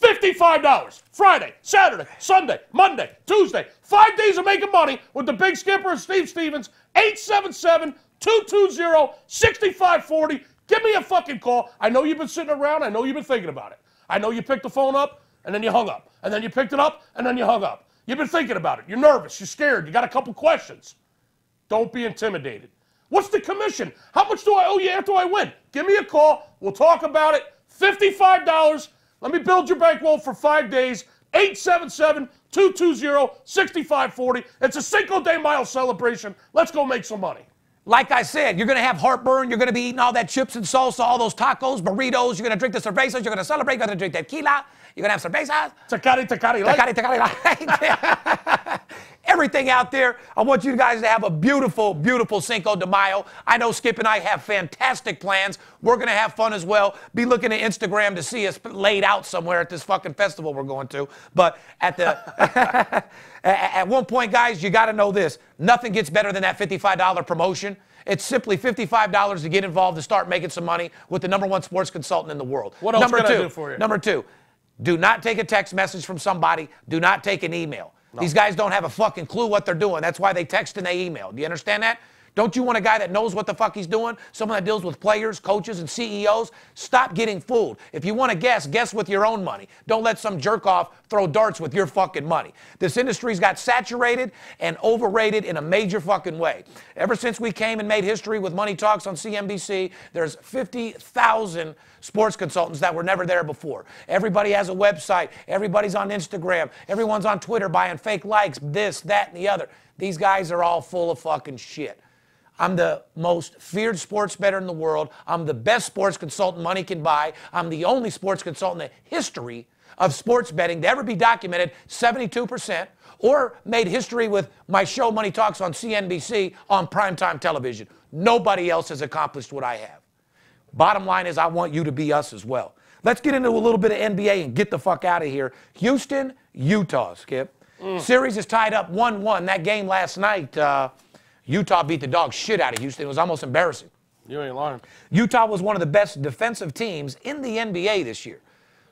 $55. Friday, Saturday, Sunday, Monday, Tuesday. 5 days of making money with the Big Skipper and Steve Stevens. 877-220-6540. Give me a fucking call. I know you've been sitting around. I know you've been thinking about it. I know you picked the phone up, and then you hung up. And then you picked it up, and then you hung up. You've been thinking about it. You're nervous. You're scared. You got a couple questions. Don't be intimidated. What's the commission? How much do I owe you after I win? Give me a call. We'll talk about it. $55. Let me build your bankroll for 5 days. 877-220-6540. It's a Cinco de Mayo celebration. Let's go make some money. Like I said, you're going to have heartburn. You're going to be eating all that chips and salsa, all those tacos, burritos. You're going to drink the cervezas. You're going to celebrate. You're going to drink tequila. You're going to have cervezas. Tecari light. Tecari light. everything out there. I want you guys to have a beautiful, beautiful Cinco de Mayo. I know Skip and I have fantastic plans. We're going to have fun as well. Be looking at Instagram to see us laid out somewhere at this fucking festival we're going to. But at the at one point, guys, you got to know this. Nothing gets better than that $55 promotion. It's simply $55 to get involved to start making some money with the #1 sports consultant in the world. What else can I do for you? Number two, do not take a text message from somebody. Do not take an email. No. These guys don't have a fucking clue what they're doing. That's why they text and they email. Do you understand that? Don't you want a guy that knows what the fuck he's doing? Someone that deals with players, coaches, and CEOs? Stop getting fooled. If you want to guess with your own money. Don't let some jerk off throw darts with your fucking money. This industry's got saturated and overrated in a major fucking way. Ever since we came and made history with Money Talks on CNBC, there's 50,000 sports consultants that were never there before. Everybody has a website. Everybody's on Instagram. Everyone's on Twitter buying fake likes, this, that, and the other. These guys are all full of fucking shit. I'm the most feared sports bettor in the world. I'm the best sports consultant money can buy. I'm the only sports consultant in the history of sports betting to ever be documented 72% or made history with my show Money Talks on CNBC on primetime television. Nobody else has accomplished what I have. Bottom line is I want you to be us as well. Let's get into a little bit of NBA and get the fuck out of here. Houston, Utah, Skip. Series is tied up 1-1. That game last night, Utah beat the dog shit out of Houston. It was almost embarrassing. You ain't lying. Utah was one of the best defensive teams in the NBA this year.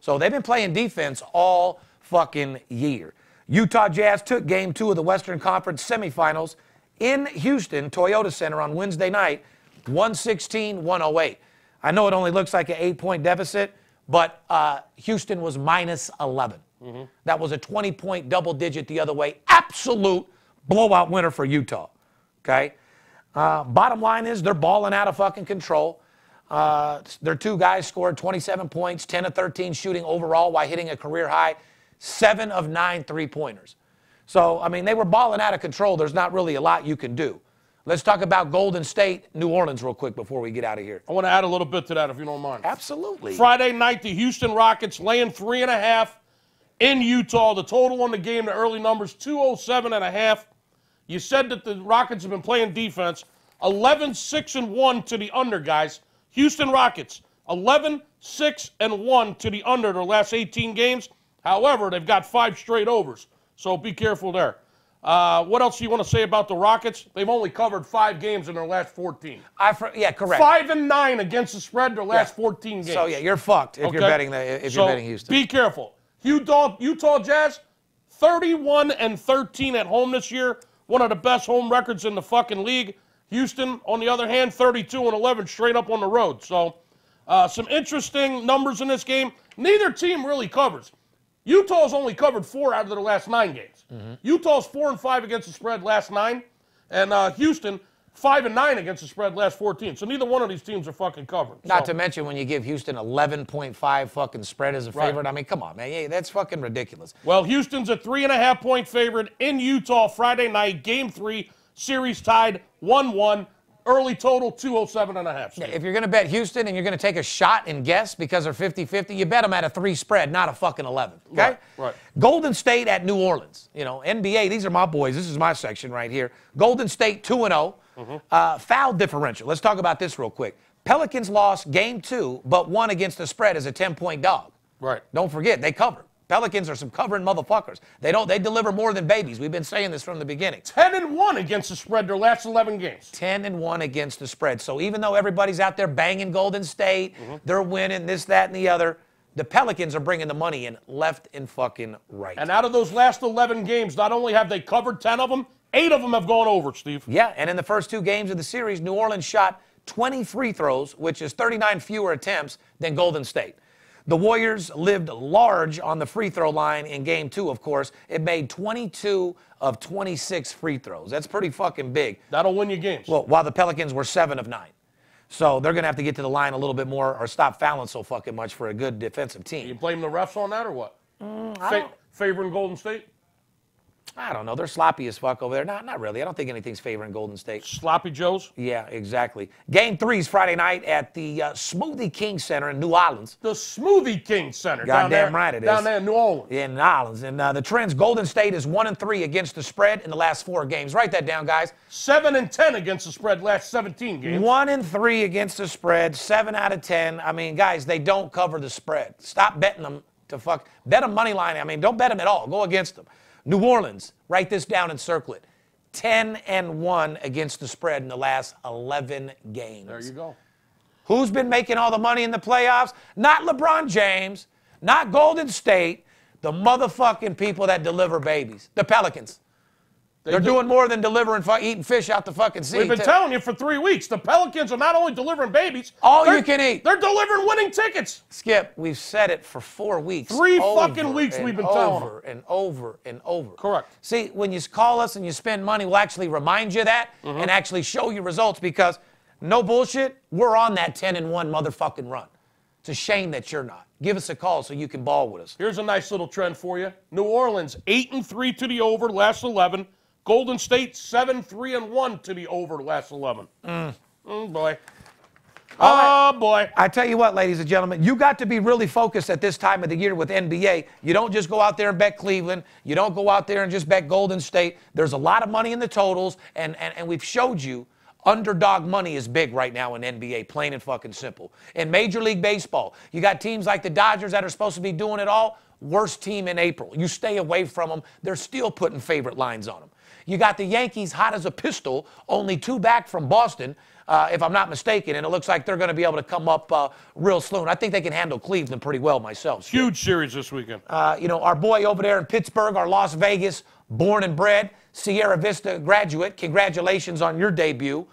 So they've been playing defense all fucking year. Utah Jazz took Game 2 of the Western Conference semifinals in Houston, Toyota Center on Wednesday night, 116-108. I know it only looks like an 8-point deficit, but Houston was minus 11. That was a 20-point double digit the other way. Absolute blowout winner for Utah. Okay? Bottom line is they're balling out of fucking control. Their two guys scored 27 points, 10 of 13 shooting overall while hitting a career high, 7 of 9 three-pointers. So, I mean, they were balling out of control. There's not really a lot you can do. Let's talk about Golden State, New Orleans real quick before we get out of here. I want to add a little bit to that if you don't mind. Absolutely. Friday night, the Houston Rockets laying 3.5 in Utah. The total on the game, the early numbers, 207.5. You said that the Rockets have been playing defense. 11-6-1 to the under, guys. Houston Rockets, 11-6-1 to the under their last 18 games. However, they've got 5 straight overs, so be careful there. What else do you want to say about the Rockets? They've only covered 5 games in their last 14. Yeah, correct. 5-9 against the spread their last 14 games. So, yeah, you're fucked if you're betting you're betting Houston. Be careful. Utah Jazz, 31-13 at home this year. One of the best home records in the fucking league. Houston, on the other hand, 32-11 straight up on the road. So, some interesting numbers in this game. Neither team really covers. Utah's only covered 4 out of their last 9 games. Utah's 4-5 against the spread last 9, and Houston 5-9 against the spread last 14. So neither one of these teams are fucking covered. Not to mention when you give Houston 11.5 fucking spread as a favorite. I mean, come on, man. Yeah, that's fucking ridiculous. Well, Houston's a 3.5-point favorite in Utah Friday night, Game 3, series tied 1-1. Early total, 207.5. Yeah, if you're going to bet Houston and you're going to take a shot and guess because they're 50-50, you bet them at a 3 spread, not a fucking 11. Okay? Right. Golden State at New Orleans. You know, NBA, these are my boys. This is my section right here. Golden State 2-0. Foul differential. Let's talk about this real quick. Pelicans lost Game 2, but won against the spread as a 10-point dog. Right. Don't forget, they covered. Pelicans are some covering motherfuckers. They deliver more than babies. We've been saying this from the beginning. 10-1 against the spread their last 11 games. 10-1 against the spread. So even though everybody's out there banging Golden State, they're winning this, that, and the other, the Pelicans are bringing the money in left and fucking right. And out of those last 11 games, not only have they covered 10 of them, 8 of them have gone over, Steve. Yeah, and in the first 2 games of the series, New Orleans shot 20 free throws, which is 39 fewer attempts than Golden State. The Warriors lived large on the free throw line in Game 2, of course. It made 22 of 26 free throws. That's pretty fucking big. That'll win you games. Well, while the Pelicans were 7 of 9. So they're going to have to get to the line a little bit more or stop fouling so fucking much for a good defensive team. You blame the refs on that or what? Favoring Golden State? I don't know. They're sloppy as fuck over there. Not really. I don't think anything's favoring Golden State. Sloppy Joes? Yeah, exactly. Game 3 is Friday night at the Smoothie King Center in New Orleans. The Smoothie King Center. Goddamn right it is. Down there in New Orleans. Yeah, in New Orleans. And the Trends, Golden State is 1-3 against the spread in the last 4 games. Write that down, guys. 7-10 against the spread last 17 games. 1-3 against the spread, 7 out of 10. I mean, guys, they don't cover the spread. Stop betting them to fuck. Bet them money line. I mean, don't bet them at all. Go against them. New Orleans, write this down and circle it. 10-1 against the spread in the last 11 games. There you go. Who's been making all the money in the playoffs? Not LeBron James, not Golden State, the motherfucking people that deliver babies, the Pelicans. They're doing more than delivering, eating fish out the fucking sea. We've been telling you for 3 weeks. The Pelicans are not only delivering babies. All you can eat. They're delivering winning tickets. Skip, we've said it for 4 weeks. 3 fucking weeks we've been telling them. Over and over and over. Correct. See, when you call us and you spend money, we'll actually remind you that and actually show you results because, no bullshit, we're on that 10-1 motherfucking run. It's a shame that you're not. Give us a call so you can ball with us. Here's a nice little trend for you. New Orleans, 8-3 to the over, last 11. Golden State, 7-3-1 to the over, last 11. Boy. Oh, boy. I tell you what, ladies and gentlemen, you got to be really focused at this time of the year with NBA. You don't just go out there and bet Cleveland. You don't go out there and just bet Golden State. There's a lot of money in the totals, and we've showed you underdog money is big right now in NBA, plain and fucking simple. In Major League Baseball, you got teams like the Dodgers that are supposed to be doing it all. Worst team in April. You stay away from them. They're still putting favorite lines on them. You got the Yankees hot as a pistol, only 2 back from Boston, if I'm not mistaken, and it looks like they're going to be able to come up real soon. I think they can handle Cleveland pretty well myself. Huge series this weekend. You know, our boy over there in Pittsburgh, our Las Vegas, born and bred, Sierra Vista graduate, congratulations on your debut.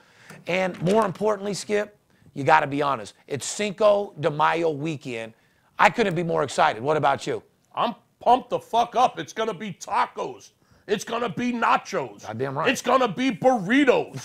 And more importantly, Skip, you got to be honest. It's Cinco de Mayo weekend. I couldn't be more excited. What about you? I'm pumped the fuck up. It's going to be tacos. It's gonna be nachos. Goddamn right. It's gonna be burritos.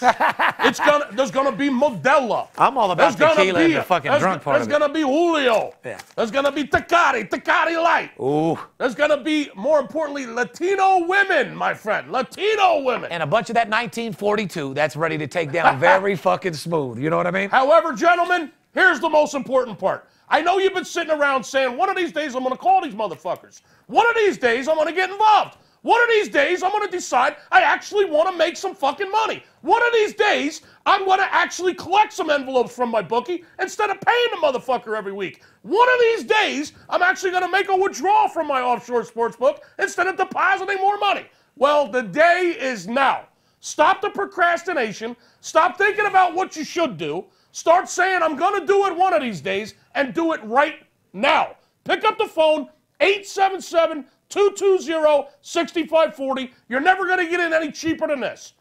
There's gonna be Modelo. I'm all about tequila and the fucking drunk part of it. There's gonna be Julio. Yeah. There's gonna be Tecate Light. Ooh. There's gonna be, more importantly, Latino women, my friend. Latino women. And a bunch of that 1942 that's ready to take down very fucking smooth. You know what I mean? However, gentlemen, here's the most important part. I know you've been sitting around saying, one of these days I'm gonna call these motherfuckers. One of these days I'm gonna get involved. One of these days, I'm going to decide I actually want to make some fucking money. One of these days, I'm going to actually collect some envelopes from my bookie instead of paying the motherfucker every week. One of these days, I'm actually going to make a withdrawal from my offshore sports book instead of depositing more money. Well, the day is now. Stop the procrastination. Stop thinking about what you should do. Start saying, I'm going to do it one of these days, and do it right now. Pick up the phone, 877-220-6540. You're never going to get in any cheaper than this.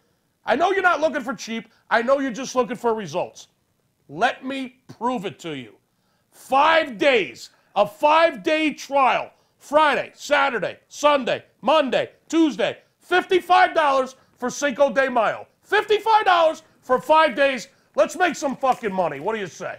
I know you're not looking for cheap. I know you're just looking for results. Let me prove it to you. 5 days, a 5-day trial. Friday, Saturday, Sunday, Monday, Tuesday. $55 for Cinco de Mayo. $55 for 5 days. Let's make some fucking money. What do you say?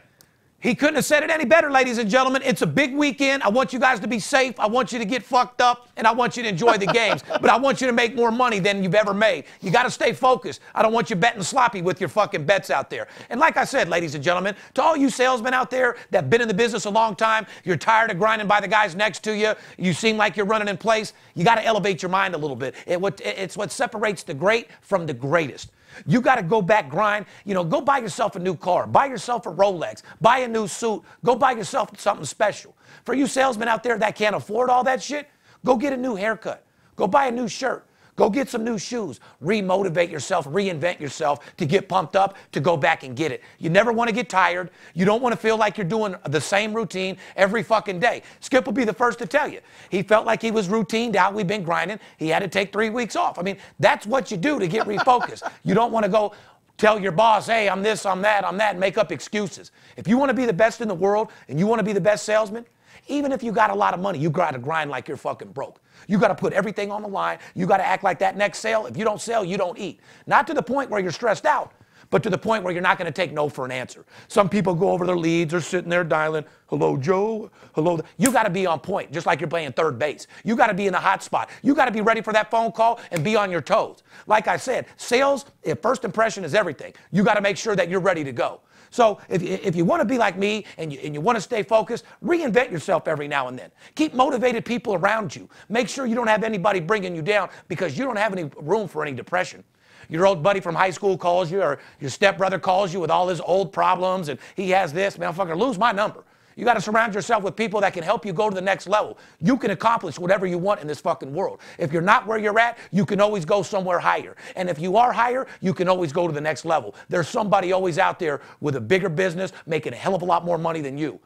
He couldn't have said it any better, ladies and gentlemen. It's a big weekend. I want you guys to be safe. I want you to get fucked up, and I want you to enjoy the games. But I want you to make more money than you've ever made. You got to stay focused. I don't want you betting sloppy with your fucking bets out there. And like I said, ladies and gentlemen, to all you salesmen out there that have been in the business a long time, you're tired of grinding by the guys next to you, you seem like you're running in place, you got to elevate your mind a little bit. It's what separates the great from the greatest. You got to go back, grind. You know, go buy yourself a new car. Buy yourself a Rolex. Buy a new suit. Go buy yourself something special. For you salesmen out there that can't afford all that shit, go get a new haircut. Go buy a new shirt. Go get some new shoes. Remotivate yourself, reinvent yourself to get pumped up, to go back and get it. You never want to get tired. You don't want to feel like you're doing the same routine every fucking day. Skip will be the first to tell you. He felt like he was routined out. We've been grinding. He had to take 3 weeks off. I mean, that's what you do to get refocused. You don't want to go tell your boss, hey, I'm this, I'm that, and make up excuses. If you want to be the best in the world and you want to be the best salesman, even if you got a lot of money, you got to grind like you're fucking broke. You got to put everything on the line. You got to act like that next sale. If you don't sell, you don't eat. Not to the point where you're stressed out, but to the point where you're not going to take no for an answer. Some people go over their leads, are sitting there dialing, hello, Joe, hello. You got to be on point, just like you're playing third base. You got to be in the hot spot. You got to be ready for that phone call and be on your toes. Like I said, sales, if first impression is everything, you got to make sure that you're ready to go. So if you want to be like me and you want to stay focused, reinvent yourself every now and then. Keep motivated people around you. Make sure you don't have anybody bringing you down because you don't have any room for any depression. Your old buddy from high school calls you, or your stepbrother calls you with all his old problems, and he has this, man, fucker, lose my number. You got to surround yourself with people that can help you go to the next level. You can accomplish whatever you want in this fucking world. If you're not where you're at, you can always go somewhere higher. And if you are higher, you can always go to the next level. There's somebody always out there with a bigger business making a hell of a lot more money than you.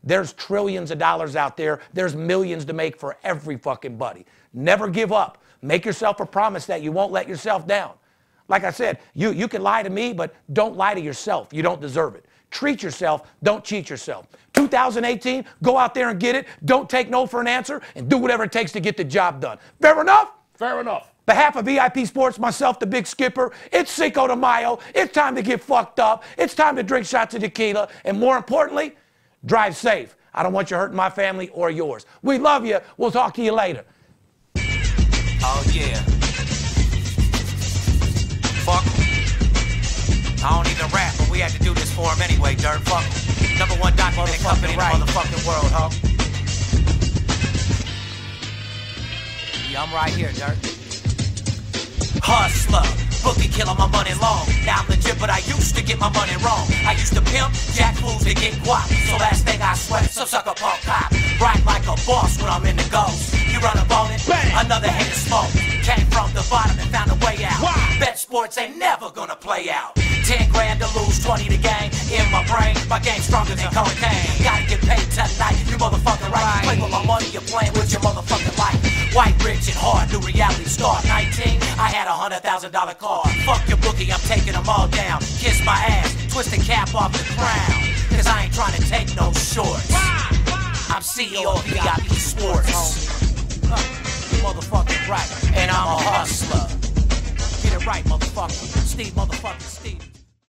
There's trillions of dollars out there. There's millions to make for every fucking buddy. Never give up. Make yourself a promise that you won't let yourself down. Like I said, you can lie to me, but don't lie to yourself. You don't deserve it. Treat yourself. Don't cheat yourself. 2018, go out there and get it. Don't take no for an answer, and do whatever it takes to get the job done. Fair enough? Fair enough. Behalf of VIP Sports, myself, the Big Skipper, it's Cinco de Mayo. It's time to get fucked up. It's time to drink shots of tequila. And more importantly, drive safe. I don't want you hurting my family or yours. We love you. We'll talk to you later. Oh, yeah. Fuck 'em. I don't even rap, but we had to do this for him anyway, Dirt. Fuck 'em. #1 documented company in the motherfucking world, huh? Yeah, I'm right here, Dirt. Hustler, Bookie Killer, my money long. Now I'm legit, but I used to get my money wrong. I used to pimp, jack fools to get guap. So last thing I sweat, some sucker punk cop. Ride like a boss when I'm in the ghost. You run up on it, bang, another hit of smoke. Came from the bottom and found a way out. Why? Bet sports ain't never gonna play out. 10 grand to lose, 20 to gain. In my brain, my game's stronger than cocaine. Gotta get paid tonight, you motherfucking right. You play with my money, you're playing with your motherfucking life. White, rich, and hard, new reality star. 19, I had a $100,000 car. Fuck your bookie, I'm taking them all down. Kiss my ass, twist the cap off the crown. Cause I ain't trying to take no shorts. I'm CEO of VIP Sports. You motherfucking right, and I'm a hustler. Get it right, motherfucker. Steve, motherfucking Steve.